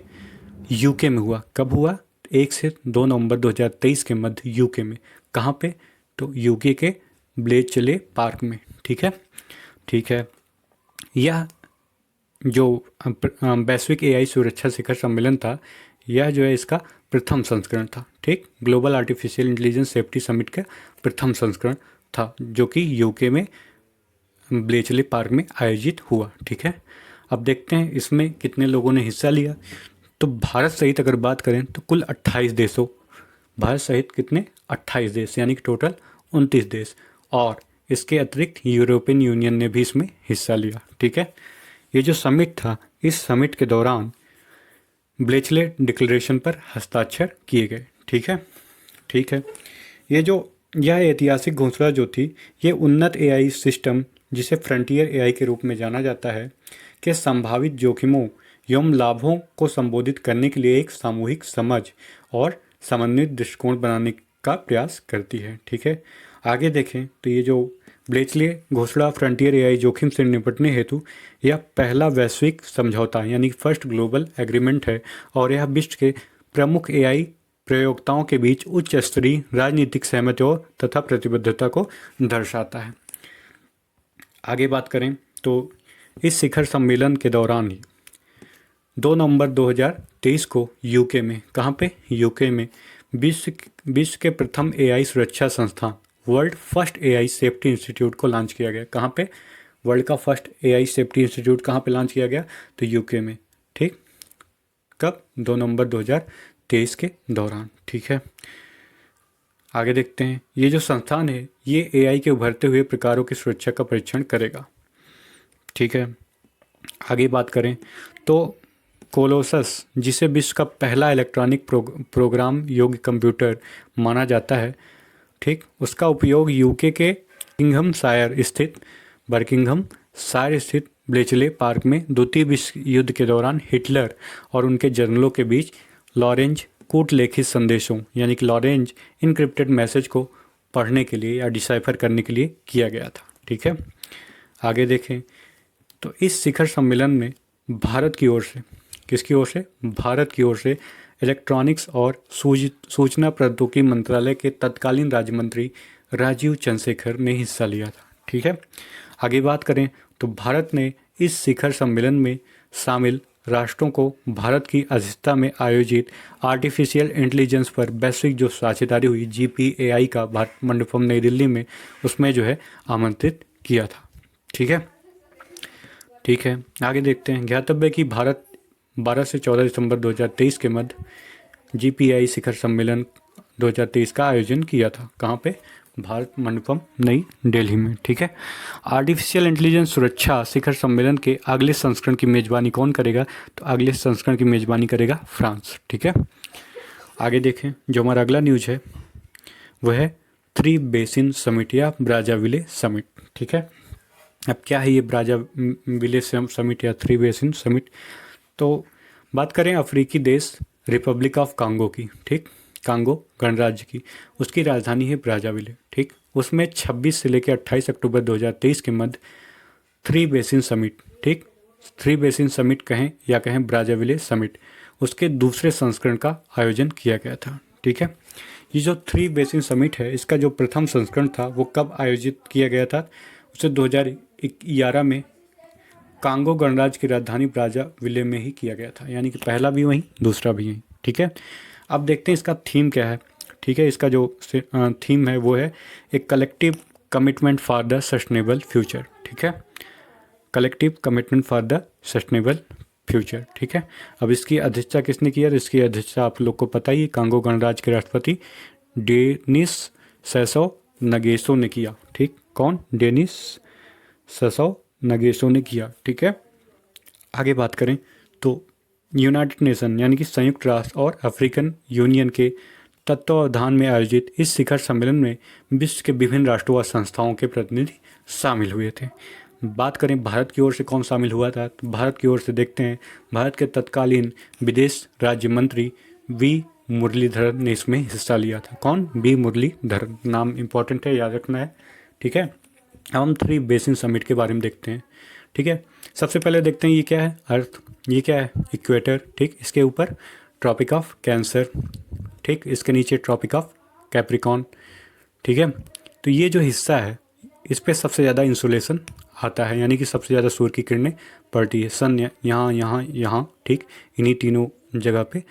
यूके में हुआ। कब हुआ, 1 से 2 नवंबर 2023 के मध्य यूके में। कहाँ पे, तो यूके के ब्लेचले पार्क में। ठीक है, ठीक है। यह जो वैश्विक एआई सुरक्षा शिखर सम्मेलन था, यह जो है इसका प्रथम संस्करण था। ठीक, global artificial intelligence safety summit का प्रथम संस्करण था, जो कि यूके में ब्लेचले पार्क में आयोजित हुआ। ठीक है, अब देखते हैं इसमें कितने लोगों ने हिस्सा लिया। तो भारत सहित अगर बात करें तो कुल 28 देशों, भारत सहित कितने, 28 देश, यानी कि टोटल 29 देश, और इसके अतिरिक्त यूरोपियन यूनियन ने भी इसमें हिस्सा लिया। ठीक है, ये जो समिट था, इस समिट के दौरान ब्लेचले डिक्लेरेशन पर हस्ताक्षर किए गए। ठीक है, ठीक है। यह ऐतिहासिक घोषणा जो थी, ये उन्नत एआई सिस्टम, जिसे फ्रंटियर एआई के रूप में जाना जाता है, के संभावित जोखिमों एवं लाभों को संबोधित करने के लिए एक सामूहिक समझ और समन्वित दृष्टिकोण बनाने का प्रयास करती है। ठीक है, आगे देखें तो ये जो ब्लेचले घोषणा फ्रंटियर एआई जोखिम से निपटने हेतु यह पहला वैश्विक समझौता यानी फर्स्ट ग्लोबल एग्रीमेंट है, और यह विश्व के प्रमुख एआई प्रयोक्ताओं के बीच उच्च स्तरीय राजनीतिक सहमतियों तथा प्रतिबद्धता को दर्शाता है। आगे बात करें तो इस शिखर सम्मेलन के दौरान ही 2 नवंबर 2023 को यूके में, कहाँ पे, यूके में विश्व के प्रथम एआई सुरक्षा संस्थान world first AI safety institute को लॉन्च किया गया। कहाँ पे, वर्ल्ड का फर्स्ट एआई सेफ्टी इंस्टीट्यूट कहाँ पे लॉन्च किया गया, तो यूके में। ठीक, कब, 2 नवंबर 2023 के दौरान। ठीक है, आगे देखते हैं। ये जो संस्थान है, ये एआई के उभरते हुए प्रकारों की सुरक्षा का परीक्षण करेगा। ठीक है, आगे बात करें तो कोलोसस, जिसे विश्व का पहला इलेक्ट्रॉनिक प्रोग्राम योग्य कंप्यूटर माना जाता है, ठीक, उसका उपयोग यूके के बर्किंघम शायर स्थित ब्लेचले पार्क में द्वितीय विश्व युद्ध के दौरान हिटलर और उनके जनरलों के बीच लॉरेंज कूटलेखित संदेशों यानी कि लॉरेंज इनक्रिप्टेड मैसेज को पढ़ने के लिए या डिसाइफर करने के लिए किया गया था। ठीक है, आगे देखें तो इस शिखर सम्मेलन में भारत की ओर से, किसकी ओर से, भारत की ओर से इलेक्ट्रॉनिक्स और सूचना प्रौद्योगिकी मंत्रालय के तत्कालीन राज्य मंत्री राजीव चंद्रशेखर ने हिस्सा लिया था। ठीक है, आगे बात करें तो भारत ने इस शिखर सम्मेलन में शामिल राष्ट्रों को भारत की अध्यक्षता में आयोजित आर्टिफिशियल इंटेलिजेंस पर वैश्विक जो साझेदारी हुई GPAI का भारत मंडपम नई दिल्ली में, उसमें जो है आमंत्रित किया था। ठीक है, ठीक है, आगे देखते हैं। ज्ञातव्य कि भारत 12 से 14 दिसंबर 2023 के मध्य GPAI शिखर सम्मेलन 2023 का आयोजन किया था। कहाँ पे, भारत मंडपम नई दिल्ली में। ठीक है, आर्टिफिशियल इंटेलिजेंस सुरक्षा शिखर सम्मेलन के अगले संस्करण की मेजबानी कौन करेगा, तो अगले संस्करण की मेजबानी करेगा फ्रांस। ठीक है, आगे देखें। जो हमारा अगला न्यूज है वह है 3 बेसिन समिट या ब्राज़ाविले समिट। ठीक है, अब क्या है ये ब्राज़ाविले समिट या 3 बेसिन समिट, तो बात करें अफ्रीकी देश रिपब्लिक ऑफ कांगो की, ठीक, कांगो गणराज्य की, उसकी राजधानी है ब्राज़ाविले। ठीक, उसमें 26 से लेकर 28 अक्टूबर 2023 के मध्य 3 बेसिन समिट, ठीक, 3 बेसिन समिट कहें या कहें ब्राज़ाविले समिट, उसके दूसरे संस्करण का आयोजन किया गया था। ठीक है, ये जो 3 बेसिन समिट है, इसका जो प्रथम संस्करण था वो कब आयोजित किया गया था, उसे 2011 में कांगो गणराज्य की राजधानी ब्राज़ाविले में ही किया गया था, यानी कि पहला भी वहीं, दूसरा भी यहीं। ठीक है, अब देखते हैं इसका थीम क्या है। ठीक है, इसका जो थीम है वो है एक collective commitment for the sustainable future. ठीक है, collective commitment for the sustainable future. ठीक है, अब इसकी अध्यक्षता किसने किया, इसकी अध्यक्षता आप लोग को पता ही, कांगो गणराज्य के राष्ट्रपति डेनिस सैसो नगेसो ने किया। ठीक, कौन, डेनिस सैसो नगेसो ने किया। ठीक है, आगे बात करें तो यूनाइटेड नेशन यानी कि संयुक्त राष्ट्र और अफ्रीकन यूनियन के तत्वावधान में आयोजित इस शिखर सम्मेलन में विश्व के विभिन्न राष्ट्रों व संस्थाओं के प्रतिनिधि शामिल हुए थे। बात करें भारत की ओर से कौन शामिल हुआ था, तो भारत की ओर से देखते हैं, भारत के तत्कालीन विदेश राज्य मंत्री वी मुरलीधरन ने इसमें हिस्सा लिया था। कौन? वी मुरलीधरन, नाम इंपॉर्टेंट है, याद रखना है। ठीक है, अब हम 3 बेसिन समिट के बारे में देखते हैं। ठीक है, सबसे पहले देखते हैं ये क्या है, अर्थ, ये क्या है, इक्वेटर। ठीक, इसके ऊपर ट्रॉपिक ऑफ कैंसर, ठीक, इसके नीचे ट्रॉपिक ऑफ कैप्रिकॉन। ठीक है, तो ये जो हिस्सा है इस पे सबसे ज़्यादा इंसुलेशन आता है, यानी कि सबसे ज़्यादा सूर्य की किरणें पड़ती है। सन यहाँ यहाँ यहाँ, ठीक, इन्हीं तीनों जगह पे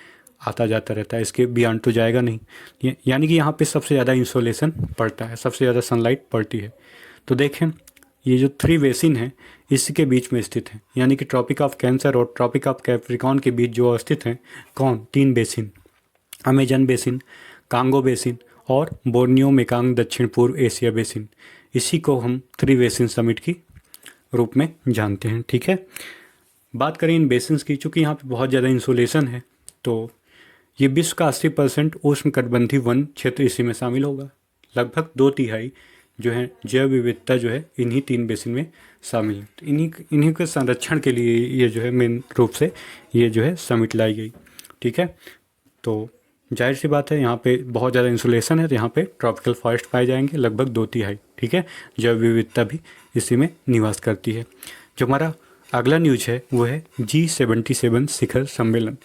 आता जाता रहता है, इसके बियॉन्ड तो जाएगा नहीं। यानी कि यहाँ पे सबसे ज़्यादा इंसोलेशन पड़ता है, सबसे ज़्यादा सनलाइट पड़ती है। तो देखें, ये जो 3 बेसिन हैं इसके बीच में स्थित हैं, यानी कि ट्रॉपिक ऑफ कैंसर और ट्रॉपिक ऑफ कैप्रिकॉन के बीच जो स्थित हैं, कौन? 3 basin, Amazon basin, Congo basin और बोर्नियो मेकांग दक्षिण पूर्व एशिया बेसिन। इसी को हम 3 बेसिन समिट की रूप में जानते हैं। ठीक है, बात करें इन बेसिन्स की, चूँकि यहाँ पे बहुत ज़्यादा इंसुलेशन है, तो ये विश्व का 80% उष्णकटिबंधीय वन क्षेत्र इसी में शामिल होगा। लगभग 2/3 जो है जैव विविधता जो है इन्हीं 3 बेसिन में शामिल है। तो इन्हीं के संरक्षण के लिए ये जो है मेन रूप से ये जो है समिट लाई गई। ठीक है, तो जाहिर सी बात है यहाँ पे बहुत ज़्यादा इंसुलेशन है, तो यहाँ पे ट्रॉपिकल फॉरेस्ट पाए जाएंगे, लगभग 2/3। ठीक है, जैव विविधता भी इसी में निवास करती है। जो हमारा अगला न्यूज है वो है G77 शिखर सम्मेलन।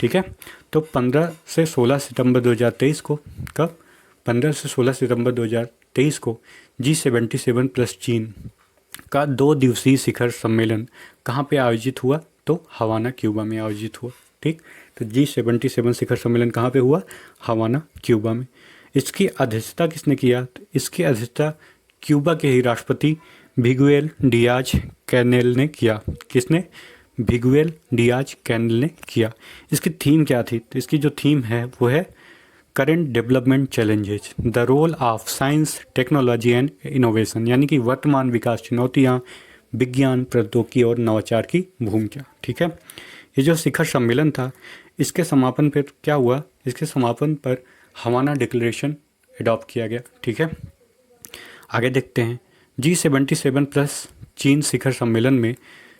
ठीक है, तो 15 से 16 सितंबर 2023 को, कब? 15 से 16 सितंबर 2023 को G77 प्लस चीन का 2 दिवसीय शिखर सम्मेलन कहाँ पे आयोजित हुआ? तो हवाना, क्यूबा में आयोजित हुआ। ठीक, तो G77 शिखर सम्मेलन कहाँ पे हुआ? हवाना, क्यूबा में। इसकी अध्यक्षता किसने किया? तो इसकी अध्यक्षता क्यूबा के ही राष्ट्रपति मिगुएल डियाज कैनेल ने किया। किसने? मिगुएल डियाज कैनेल ने किया। इसकी थीम क्या थी? तो इसकी जो थीम है वो है current development challenges, the role of science, technology and innovation, यानी कि वर्तमान विकास चुनौतियाँ, विज्ञान, प्रौद्योगिकी और नवाचार की भूमिका। ठीक है, ये जो शिखर सम्मेलन था इसके समापन पर क्या हुआ? इसके समापन पर हवाना डिक्लेरेशन अडॉप्ट किया गया। ठीक है, आगे देखते हैं। G77 प्लस चीन शिखर सम्मेलन में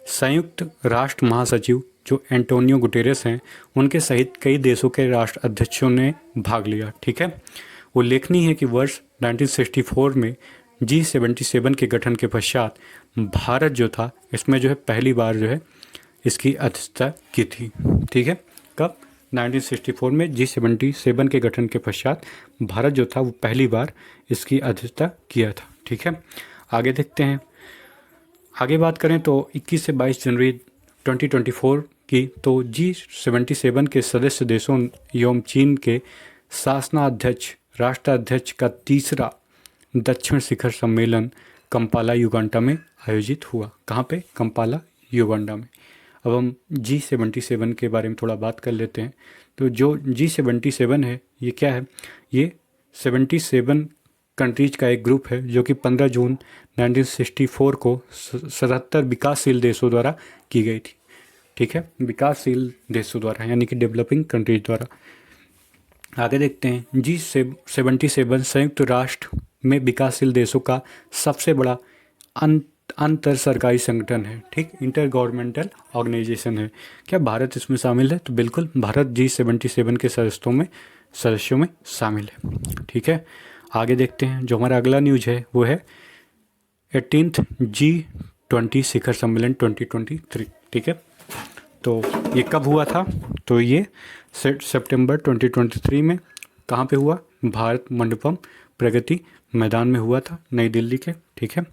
संयुक्त राष्ट्र महासचिव जो एंटोनियो गुटेरेस हैं उनके सहित कई देशों के राष्ट्र अध्यक्षों ने भाग लिया। ठीक है, उल्लेखनीय है कि वर्ष 1964 में G77 के गठन के पश्चात भारत जो था इसमें जो है पहली बार जो है इसकी अध्यक्षता की थी। ठीक है, कब? 1964 में G77 के गठन के पश्चात भारत जो था वो पहली बार इसकी अध्यक्षता किया था। ठीक है, आगे देखते हैं। आगे बात करें तो 21 से 22 जनवरी 2024 की, तो G77 के सदस्य देशों एवं चीन के शासनाध्यक्ष राष्ट्राध्यक्ष का तीसरा दक्षिण शिखर सम्मेलन कंपाला, युगांडा में आयोजित हुआ। कहाँ पे? कंपाला, युगांडा में। अब हम G77 के बारे में थोड़ा बात कर लेते हैं। तो जो G77 है ये क्या है? ये 77 कंट्रीज का एक ग्रुप है जो कि 15 जून 1964 को 77 विकासशील देशों द्वारा की गई थी। ठीक है, विकासशील देशों द्वारा, यानी कि डेवलपिंग कंट्रीज द्वारा। आगे देखते हैं। G77 संयुक्त राष्ट्र में विकासशील देशों का सबसे बड़ा अंतर सरकारी संगठन है। ठीक, इंटर गवर्नमेंटल ऑर्गेनाइजेशन है। क्या भारत इसमें शामिल है? तो बिल्कुल, भारत G77 के सदस्यों में शामिल है। ठीक है, आगे देखते हैं। जो हमारा अगला न्यूज है वो है 18th G20 शिखर सम्मेलन 2023। ठीक है, तो ये कब हुआ था? तो ये सितंबर 2023 में कहाँ पे हुआ? भारत मंडपम प्रगति मैदान में हुआ था, नई दिल्ली के। ठीक है,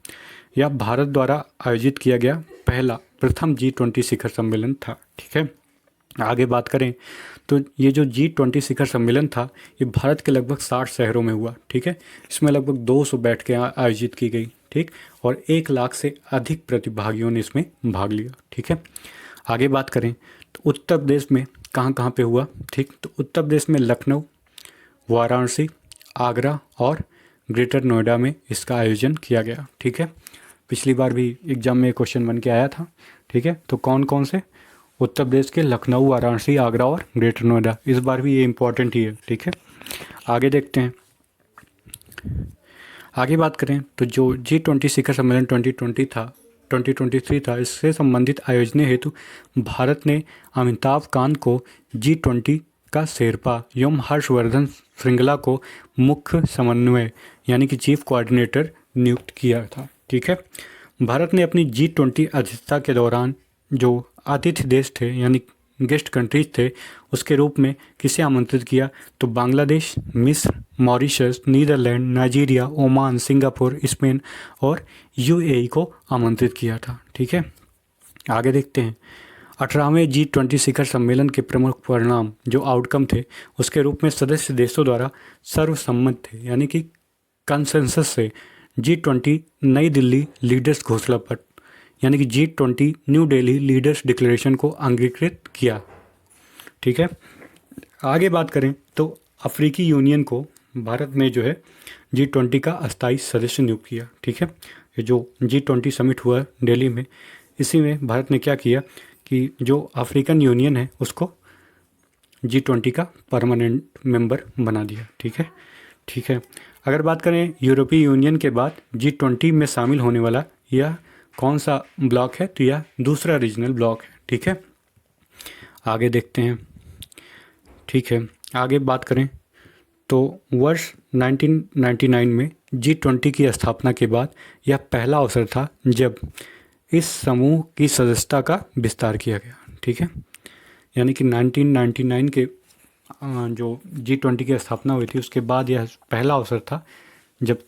यह भारत द्वारा आयोजित किया गया प्रथम G20 शिखर सम्मेलन था। ठीक है, आगे बात करें तो ये जो G20 शिखर सम्मेलन था ये भारत के लगभग 60 शहरों में हुआ। ठीक है, इसमें लगभग 200 बैठकें आयोजित की गई। ठीक, और 1 लाख से अधिक प्रतिभागियों ने इसमें भाग लिया। ठीक है, आगे बात करें तो उत्तर प्रदेश में कहाँ कहाँ पे हुआ? ठीक, तो उत्तर प्रदेश में लखनऊ, वाराणसी, आगरा और ग्रेटर नोएडा में इसका आयोजन किया गया। ठीक है, पिछली बार भी एग्जाम में क्वेश्चन बन के आया था। ठीक है, तो कौन कौन से? उत्तर प्रदेश के लखनऊ, वाराणसी, आगरा और ग्रेटर नोएडा। इस बार भी ये इम्पॉर्टेंट ही है। ठीक है, आगे देखते हैं। आगे बात करें तो जो G20 शिखर सम्मेलन 2020 था 2023 था, इससे संबंधित आयोजन हेतु भारत ने अमिताभ कांत को G20 का शेरपा एवं हर्षवर्धन श्रृंगला को मुख्य समन्वय यानी कि चीफ कोऑर्डिनेटर नियुक्त किया था। ठीक है, भारत ने अपनी G20 अध्यक्षता के दौरान जो आतिथ्य देश थे यानी गेस्ट कंट्रीज थे उसके रूप में किसे आमंत्रित किया, तो बांग्लादेश, मिस्र, Mauritius, Netherland, Nigeria, Oman, Singapore, Spain और यूएई को आमंत्रित किया था। ठीक है, आगे देखते हैं 18वें G20 शिखर सम्मेलन के प्रमुख परिणाम जो आउटकम थे उसके रूप में सदस्य देशों द्वारा सर्वसम्मत थे यानी कि कंसेंसस से G20 नई दिल्ली लीडर्स घोषणा पत्र यानी कि G20 new Delhi leaders declaration को अंगीकृत किया। ठीक है, आगे बात करें तो अफ्रीकी यूनियन को भारत ने जो है G20 का अस्थायी सदस्य नियुक्त किया। ठीक है, ये जो G20 समिट हुआ दिल्ली में, इसी में भारत ने क्या किया कि जो अफ्रीकन यूनियन है उसको G20 का परमानेंट मेंबर बना दिया। ठीक है, अगर बात करें यूरोपीय यूनियन के बाद G20 में शामिल होने वाला यह कौन सा ब्लॉक है, तो यह दूसरा रीजनल ब्लॉक है। ठीक है, आगे देखते हैं। ठीक है, आगे बात करें तो वर्ष 1999 में G20 की स्थापना के बाद यह पहला अवसर था जब इस समूह की सदस्यता का विस्तार किया गया। ठीक है, यानी कि 1999 के जो G20 की स्थापना हुई थी उसके बाद यह पहला अवसर था जब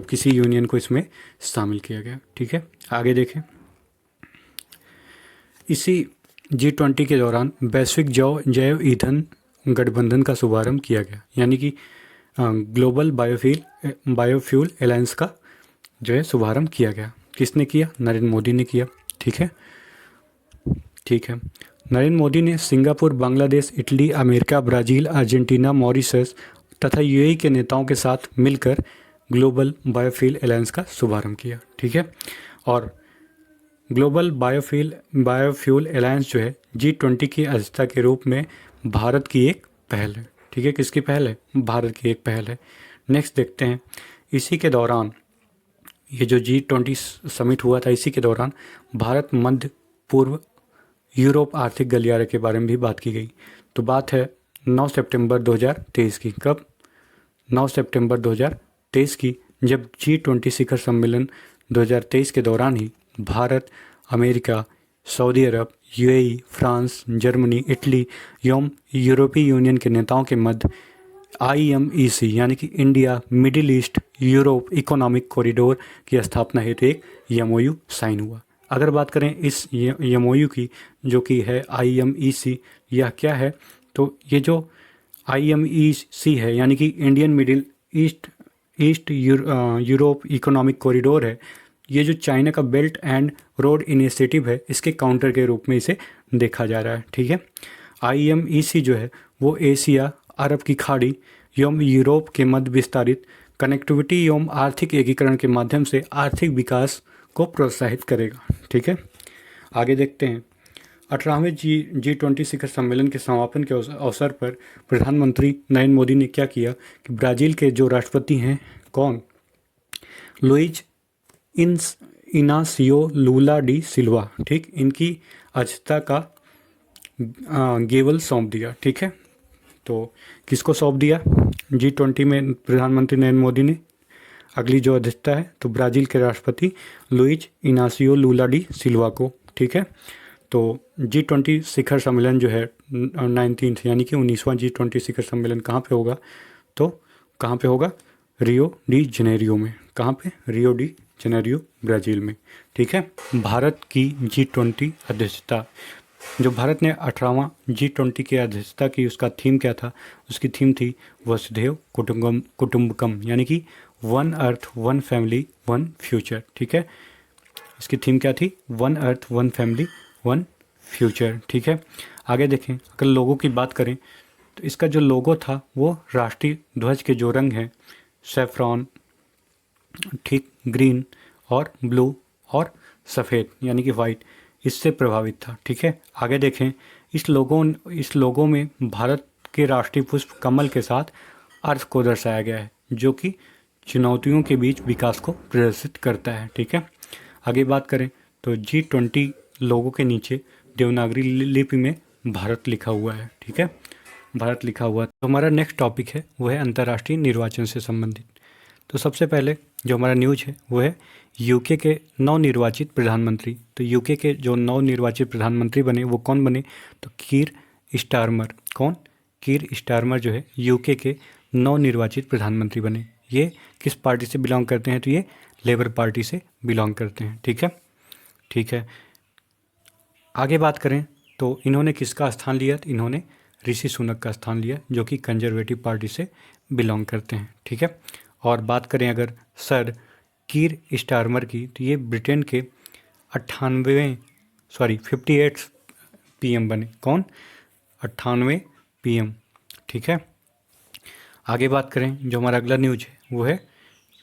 किसी यूनियन को इसमें शामिल किया गया। ठीक है, आगे देखें। इसी G20 के दौरान वैश्विक जैव ईंधन गठबंधन का शुभारंभ किया गया यानी कि ग्लोबल बायोफ्यूल अलायंस का जो है शुभारंभ किया गया। किसने किया? नरेंद्र मोदी ने किया। ठीक है, नरेंद्र मोदी ने Singapore, Bangladesh, Italy, America, Brazil, Argentina, Mauritius तथा यूएई के नेताओं के साथ मिलकर ग्लोबल बायोफ्यूल अलायंस का शुभारंभ किया। ठीक है, और ग्लोबल बायोफ्यूल अलायंस जो है G20 की अध्यक्षता के रूप में भारत की एक पहल है। ठीक है, किसकी पहल है? भारत की एक पहल है। नेक्स्ट देखते हैं, इसी के दौरान ये जो G20 समिट हुआ था, इसी के दौरान भारत मध्य पूर्व यूरोप आर्थिक गलियारे के बारे में भी बात की गई। तो बात है 9 सितंबर 2023 की। कब? 9 सितंबर 2023 की, जब G20 शिखर सम्मेलन 2023 के दौरान ही भारत, अमेरिका, सऊदी अरब, यूएई, फ्रांस, जर्मनी, इटली एवं यूरोपीय यूनियन के नेताओं के मध्य IMEC यानी कि India middle east Europe economic corridor की स्थापना हेतु एक MOU साइन हुआ। अगर बात करें इस MOU की, जो कि है IMEC, यह क्या है? तो ये जो IMEC है यानी कि Indian middle east Europe economic corridor है, ये जो चाइना का बेल्ट एंड रोड इनिशिएटिव है इसके काउंटर के रूप में इसे देखा जा रहा है। ठीक है, IMEC जो है वो एशिया, अरब की खाड़ी एवं यूरोप के मध्य विस्तारित कनेक्टिविटी एवं आर्थिक एकीकरण के माध्यम से आर्थिक विकास को प्रोत्साहित करेगा। ठीक है, आगे देखते हैं। 18वें G20 शिखर सम्मेलन के समापन के अवसर पर प्रधानमंत्री नरेंद्र मोदी ने क्या किया कि ब्राज़ील के जो राष्ट्रपति हैं, कौन? लुइज इनासियो लूला डी सिल्वा, ठीक, इनकी अध्यक्षता का गेवल सौंप दिया। ठीक है, तो किसको सौंप दिया? G20 में प्रधानमंत्री नरेंद्र मोदी ने। अगली जो अध्यक्षता है तो ब्राज़ील के राष्ट्रपति लुइज इनासियो लूला डी सिल्वा को। ठीक है, तो G20 शिखर सम्मेलन जो है 19th यानी कि 19वां G20 शिखर सम्मेलन कहाँ पे होगा? तो कहाँ पे होगा? रियो डी जनेरियो में। कहाँ पे? रियो डी जनेरियो, ब्राज़ील में। ठीक है, भारत की G20 अध्यक्षता, जो भारत ने 18वां G20 की अध्यक्षता की, उसका थीम क्या था? उसकी थीम थी वसुधैव कुटुंबकम यानी कि one earth one family one future. ठीक है, इसकी थीम क्या थी? One earth one family one future. ठीक है, आगे देखें। अगर लोगों की बात करें तो इसका जो लोगो था वो राष्ट्रीय ध्वज के जो रंग हैं, सैफ्रॉन, ठीक, ग्रीन और ब्लू और सफ़ेद यानी कि वाइट, इससे प्रभावित था। ठीक है, आगे देखें। इस लोगों में भारत के राष्ट्रीय पुष्प कमल के साथ अर्थ को दर्शाया गया है, जो कि चुनौतियों के बीच विकास को प्रदर्शित करता है। ठीक है, आगे बात करें तो G20 लोगों के नीचे देवनागरी लिपि में भारत लिखा हुआ है, ठीक है, भारत लिखा हुआ है। तो हमारा नेक्स्ट टॉपिक है वो है अंतर्राष्ट्रीय निर्वाचन से संबंधित। तो सबसे पहले जो हमारा न्यूज है वो है यूके के नवनिर्वाचित प्रधानमंत्री। तो यूके के जो नवनिर्वाचित प्रधानमंत्री बने वो कौन बने, तो कीर स्टारमर। कौन? कीर स्टारमर जो है यूके के नवनिर्वाचित प्रधानमंत्री बने। ये किस पार्टी से बिलोंग करते हैं, तो ये लेबर पार्टी से बिलोंग करते हैं, ठीक है, ठीक है। आगे बात करें तो इन्होंने किसका स्थान लिया, तो इन्होंने ऋषि सुनक का स्थान लिया जो कि कंजर्वेटिव पार्टी से बिलोंग करते हैं, ठीक है। और बात करें अगर सर कीर स्टारमर की, तो ये ब्रिटेन के 58 PM बने। कौन? 98 PM, ठीक है। आगे बात करें जो हमारा अगला न्यूज है वो है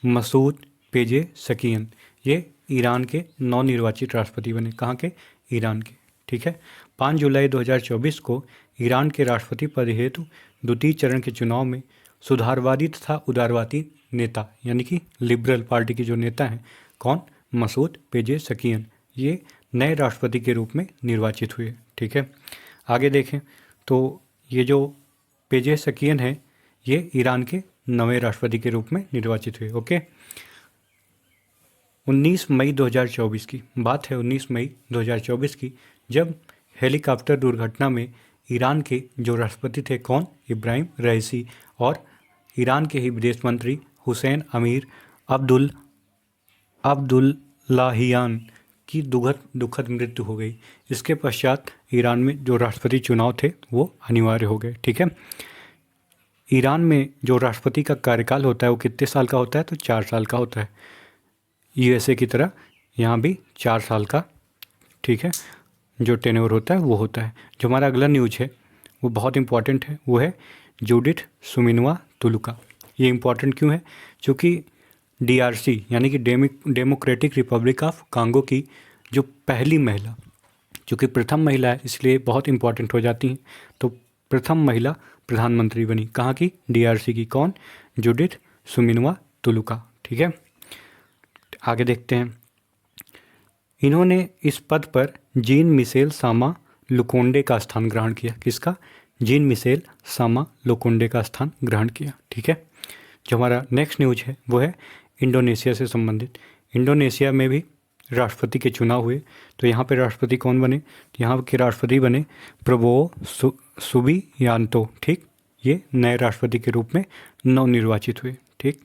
मसूद पेजेशकियन। ये ईरान के नवनिर्वाचित राष्ट्रपति बने। कहाँ के? ईरान के, ठीक है। 5 जुलाई 2024 को ईरान के राष्ट्रपति पद हेतु द्वितीय चरण के चुनाव में सुधारवादी तथा उदारवादी नेता यानी कि लिबरल पार्टी के जो नेता हैं, कौन? मसूद पेजेशकियन, ये नए राष्ट्रपति के रूप में निर्वाचित हुए, ठीक है। आगे देखें तो ये जो पेजेशकियन है ये ईरान के नवे राष्ट्रपति के रूप में निर्वाचित हुए, ओके। 19 मई 2024 की बात है, 19 मई 2024 की, जब हेलीकॉप्टर दुर्घटना में ईरान के जो राष्ट्रपति थे, कौन? इब्राहिम रईसी, और ईरान के ही विदेश मंत्री हुसैन अमीर अब्दुल्लाहियान की दुखद मृत्यु हो गई। इसके पश्चात ईरान में जो राष्ट्रपति चुनाव थे वो अनिवार्य हो गए, ठीक है। ईरान में जो राष्ट्रपति का कार्यकाल होता है वो कितने साल का होता है, तो 4 साल का होता है। USA की तरह यहाँ भी 4 साल का, ठीक है, जो टेन्योर होता है वो होता है। जो हमारा अगला न्यूज है वो बहुत इंपॉर्टेंट है, वो है जूडिथ सुमिनवा तुलुका। ये इंपॉर्टेंट क्यों है? क्योंकि DRC यानी कि डेमोक्रेटिक रिपब्लिक ऑफ कांगो की जो पहली महिला, चूँकि प्रथम महिला है इसलिए बहुत इंपॉर्टेंट हो जाती हैं, तो प्रथम महिला प्रधानमंत्री बनी। कहाँ की? DRC की। कौन? जूडिथ सुमिनवा तुलुका, ठीक है। आगे देखते हैं, इन्होंने इस पद पर जीन मिशेल सामा लुकोंडे का स्थान ग्रहण किया। किसका? जीन मिशेल सामा लुकोंडे का स्थान ग्रहण किया, ठीक है। जो हमारा नेक्स्ट न्यूज है वो है इंडोनेशिया से संबंधित। इंडोनेशिया में भी राष्ट्रपति के चुनाव हुए, तो यहाँ पे राष्ट्रपति कौन बने? यहाँ के राष्ट्रपति बने प्रबोवो सुबियांतो, ठीक। ये नए राष्ट्रपति के रूप में नवनिर्वाचित हुए, ठीक।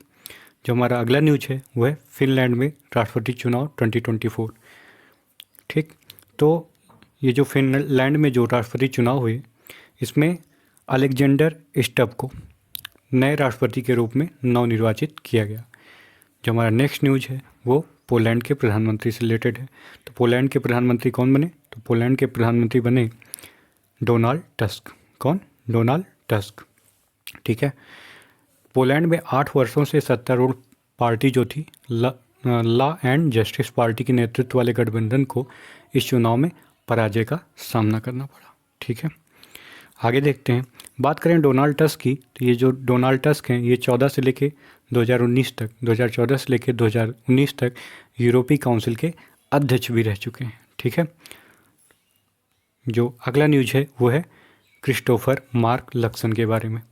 जो हमारा अगला न्यूज है वो है फिनलैंड में राष्ट्रपति चुनाव 2024, ठीक। तो ये जो फिनलैंड में जो राष्ट्रपति चुनाव हुए इसमें अलेक्जेंडर स्टब को नए राष्ट्रपति के रूप में नवनिर्वाचित किया गया। जो हमारा नेक्स्ट न्यूज है वो पोलैंड के प्रधानमंत्री से रिलेटेड है। तो पोलैंड के प्रधानमंत्री कौन बने? तो पोलैंड के प्रधानमंत्री बने डोनाल्ड टस्क। कौन? डोनाल्ड टस्क, ठीक है। पोलैंड में 8 वर्षों से सत्तारूढ़ पार्टी जो थी लॉ एंड जस्टिस पार्टी के नेतृत्व वाले गठबंधन को इस चुनाव में पराजय का सामना करना पड़ा, ठीक है। आगे देखते हैं, बात करें डोनाल्ड टस्क की, तो ये जो डोनाल्ड टस्क हैं ये 14 से लेके 2019 तक 2014 से लेके 2019 तक यूरोपीय काउंसिल के अध्यक्ष भी रह चुके हैं, ठीक है। जो अगला न्यूज है वो है क्रिस्टोफर मार्क लक्सन के बारे में।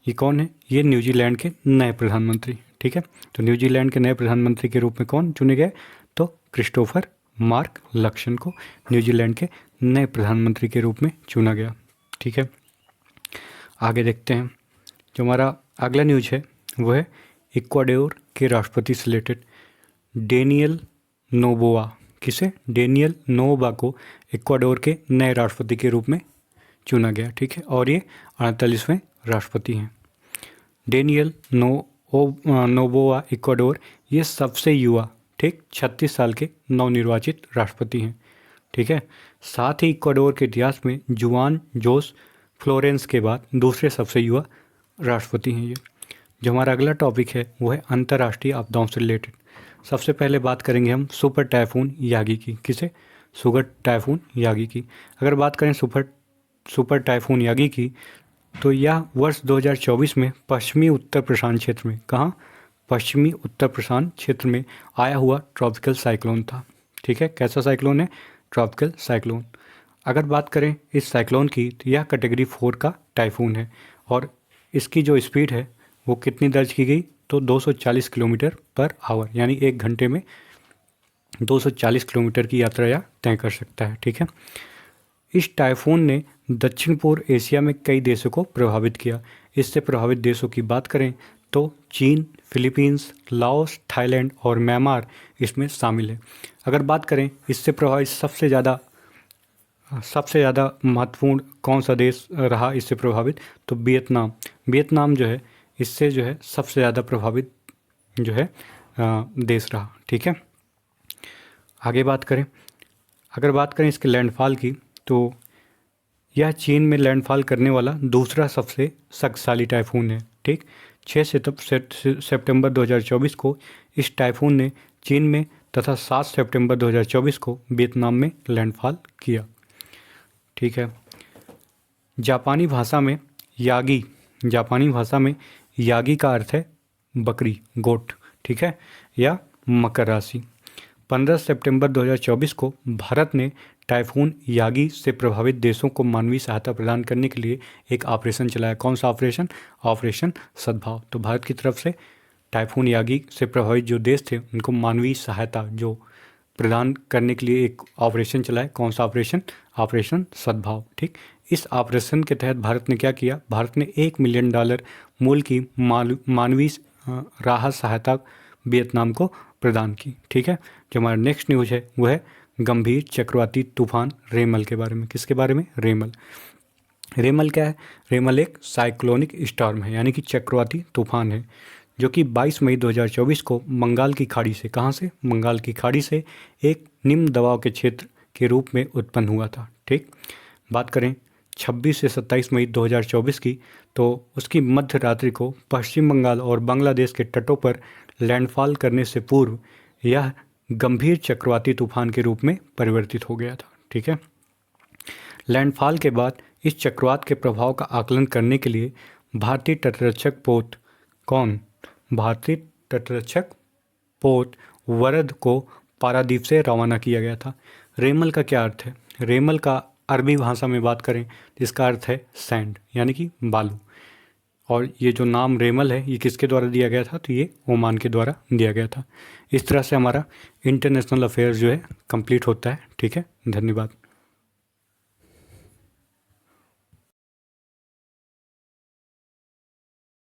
ये कौन है? ये न्यूजीलैंड के नए प्रधानमंत्री, ठीक है। तो न्यूजीलैंड के नए प्रधानमंत्री के रूप में कौन चुने गए? तो क्रिस्टोफर मार्क लक्सन को न्यूजीलैंड के नए प्रधानमंत्री के रूप में चुना गया, ठीक है। आगे देखते हैं, जो हमारा अगला न्यूज है वो है इक्वाडोर के राष्ट्रपति से रिलेटेड डेनियल नोबोआ। किसे? डेनियल नोबोआ को इक्वाडोर के नए राष्ट्रपति के रूप में चुना गया, ठीक है। और ये 48वें राष्ट्रपति हैं। डेनियल नोबोआ इक्वाडोर ये सबसे युवा, ठीक, 36 साल के नवनिर्वाचित राष्ट्रपति हैं, ठीक है। साथ ही इक्वाडोर के इतिहास में जुआन जोस फ्लोरेंस के बाद दूसरे सबसे युवा राष्ट्रपति हैं ये। जो हमारा अगला टॉपिक है वो है अंतर्राष्ट्रीय आपदाओं से रिलेटेड। सबसे पहले बात करेंगे हम सुपर टाइफून यागी की। किसे? सुपर टाइफून यागी की। अगर बात करें सुपर टाइफून यागी की, तो यह वर्ष 2024 में पश्चिमी उत्तर प्रशांत क्षेत्र में, कहाँ? पश्चिमी उत्तर प्रशांत क्षेत्र में आया हुआ ट्रॉपिकल साइक्लोन था, ठीक है, कैसा साइक्लोन है? Tropical cyclone. अगर बात करें इस साइक्लोन की तो यह कैटेगरी 4 का टाइफून है और इसकी जो स्पीड है वो कितनी दर्ज की गई? तो 240 किलोमीटर पर आवर, यानी 1 घंटे में 240 किलोमीटर की यात्रा यह तय कर सकता है। ठीक है, इस टाइफून ने दक्षिण पूर्व एशिया में कई देशों को प्रभावित किया। इससे प्रभावित देशों की बात करें तो चीन, फिलीपींस, लाओस, थाईलैंड और म्यांमार इसमें शामिल है। अगर बात करें इससे प्रभावित सबसे ज़्यादा महत्वपूर्ण कौन सा देश रहा इससे प्रभावित, तो वियतनाम जो है इससे जो है सबसे ज़्यादा प्रभावित जो है देश रहा। ठीक है, आगे बात करें, अगर बात करें इसके लैंडफॉल की तो यह चीन में लैंडफॉल करने वाला दूसरा सबसे शक्तिशाली टाइफून है। ठीक, 6 सितंबर 2024 को इस टाइफून ने चीन में तथा 7 सितंबर 2024 को वियतनाम में लैंडफॉल किया। ठीक है, जापानी भाषा में यागी का अर्थ है बकरी, गोट। ठीक है, या मकर राशि। 15 सितंबर 2024 को भारत ने टाइफून यागी से प्रभावित देशों को मानवीय सहायता प्रदान करने के लिए एक ऑपरेशन चलाया। कौन सा ऑपरेशन? ऑपरेशन सद्भाव। तो भारत की तरफ से टाइफून यागी से प्रभावित जो देश थे उनको मानवीय सहायता जो प्रदान करने के लिए एक ऑपरेशन चलाया। कौन सा ऑपरेशन? ऑपरेशन सद्भाव। ठीक, इस ऑपरेशन के तहत भारत ने क्या किया? भारत ने $1 मिलियन मूल्य की मानवीय राहत सहायता वियतनाम को प्रदान की। ठीक है, जो हमारा नेक्स्ट न्यूज़ है वो है गंभीर चक्रवाती तूफान रेमल के बारे में। किसके बारे में? रेमल क्या है? रेमल एक साइक्लोनिक स्टॉर्म है, यानी कि चक्रवाती तूफान है, जो कि 22 मई 2024 को बंगाल की खाड़ी से, कहाँ से? बंगाल की खाड़ी से एक निम्न दबाव के क्षेत्र के रूप में उत्पन्न हुआ था। ठीक, बात करें 26 से 27 मई 2024 की तो उसकी मध्य रात्रि को पश्चिम बंगाल और बांग्लादेश के तटों पर लैंडफॉल करने से पूर्व यह गंभीर चक्रवाती तूफान के रूप में परिवर्तित हो गया था। ठीक है, लैंडफॉल के बाद इस चक्रवात के प्रभाव का आकलन करने के लिए भारतीय तटरक्षक पोत वरद को पारादीप से रवाना किया गया था। रेमल का क्या अर्थ है? रेमल का अरबी भाषा में बात करें तो इसका अर्थ है सैंड, यानी कि बालू। और ये जो नाम रेमल है ये किसके द्वारा दिया गया था? तो ये ओमान के द्वारा दिया गया था। इस तरह से हमारा इंटरनेशनल अफेयर्स जो है कंप्लीट होता है। ठीक है, धन्यवाद।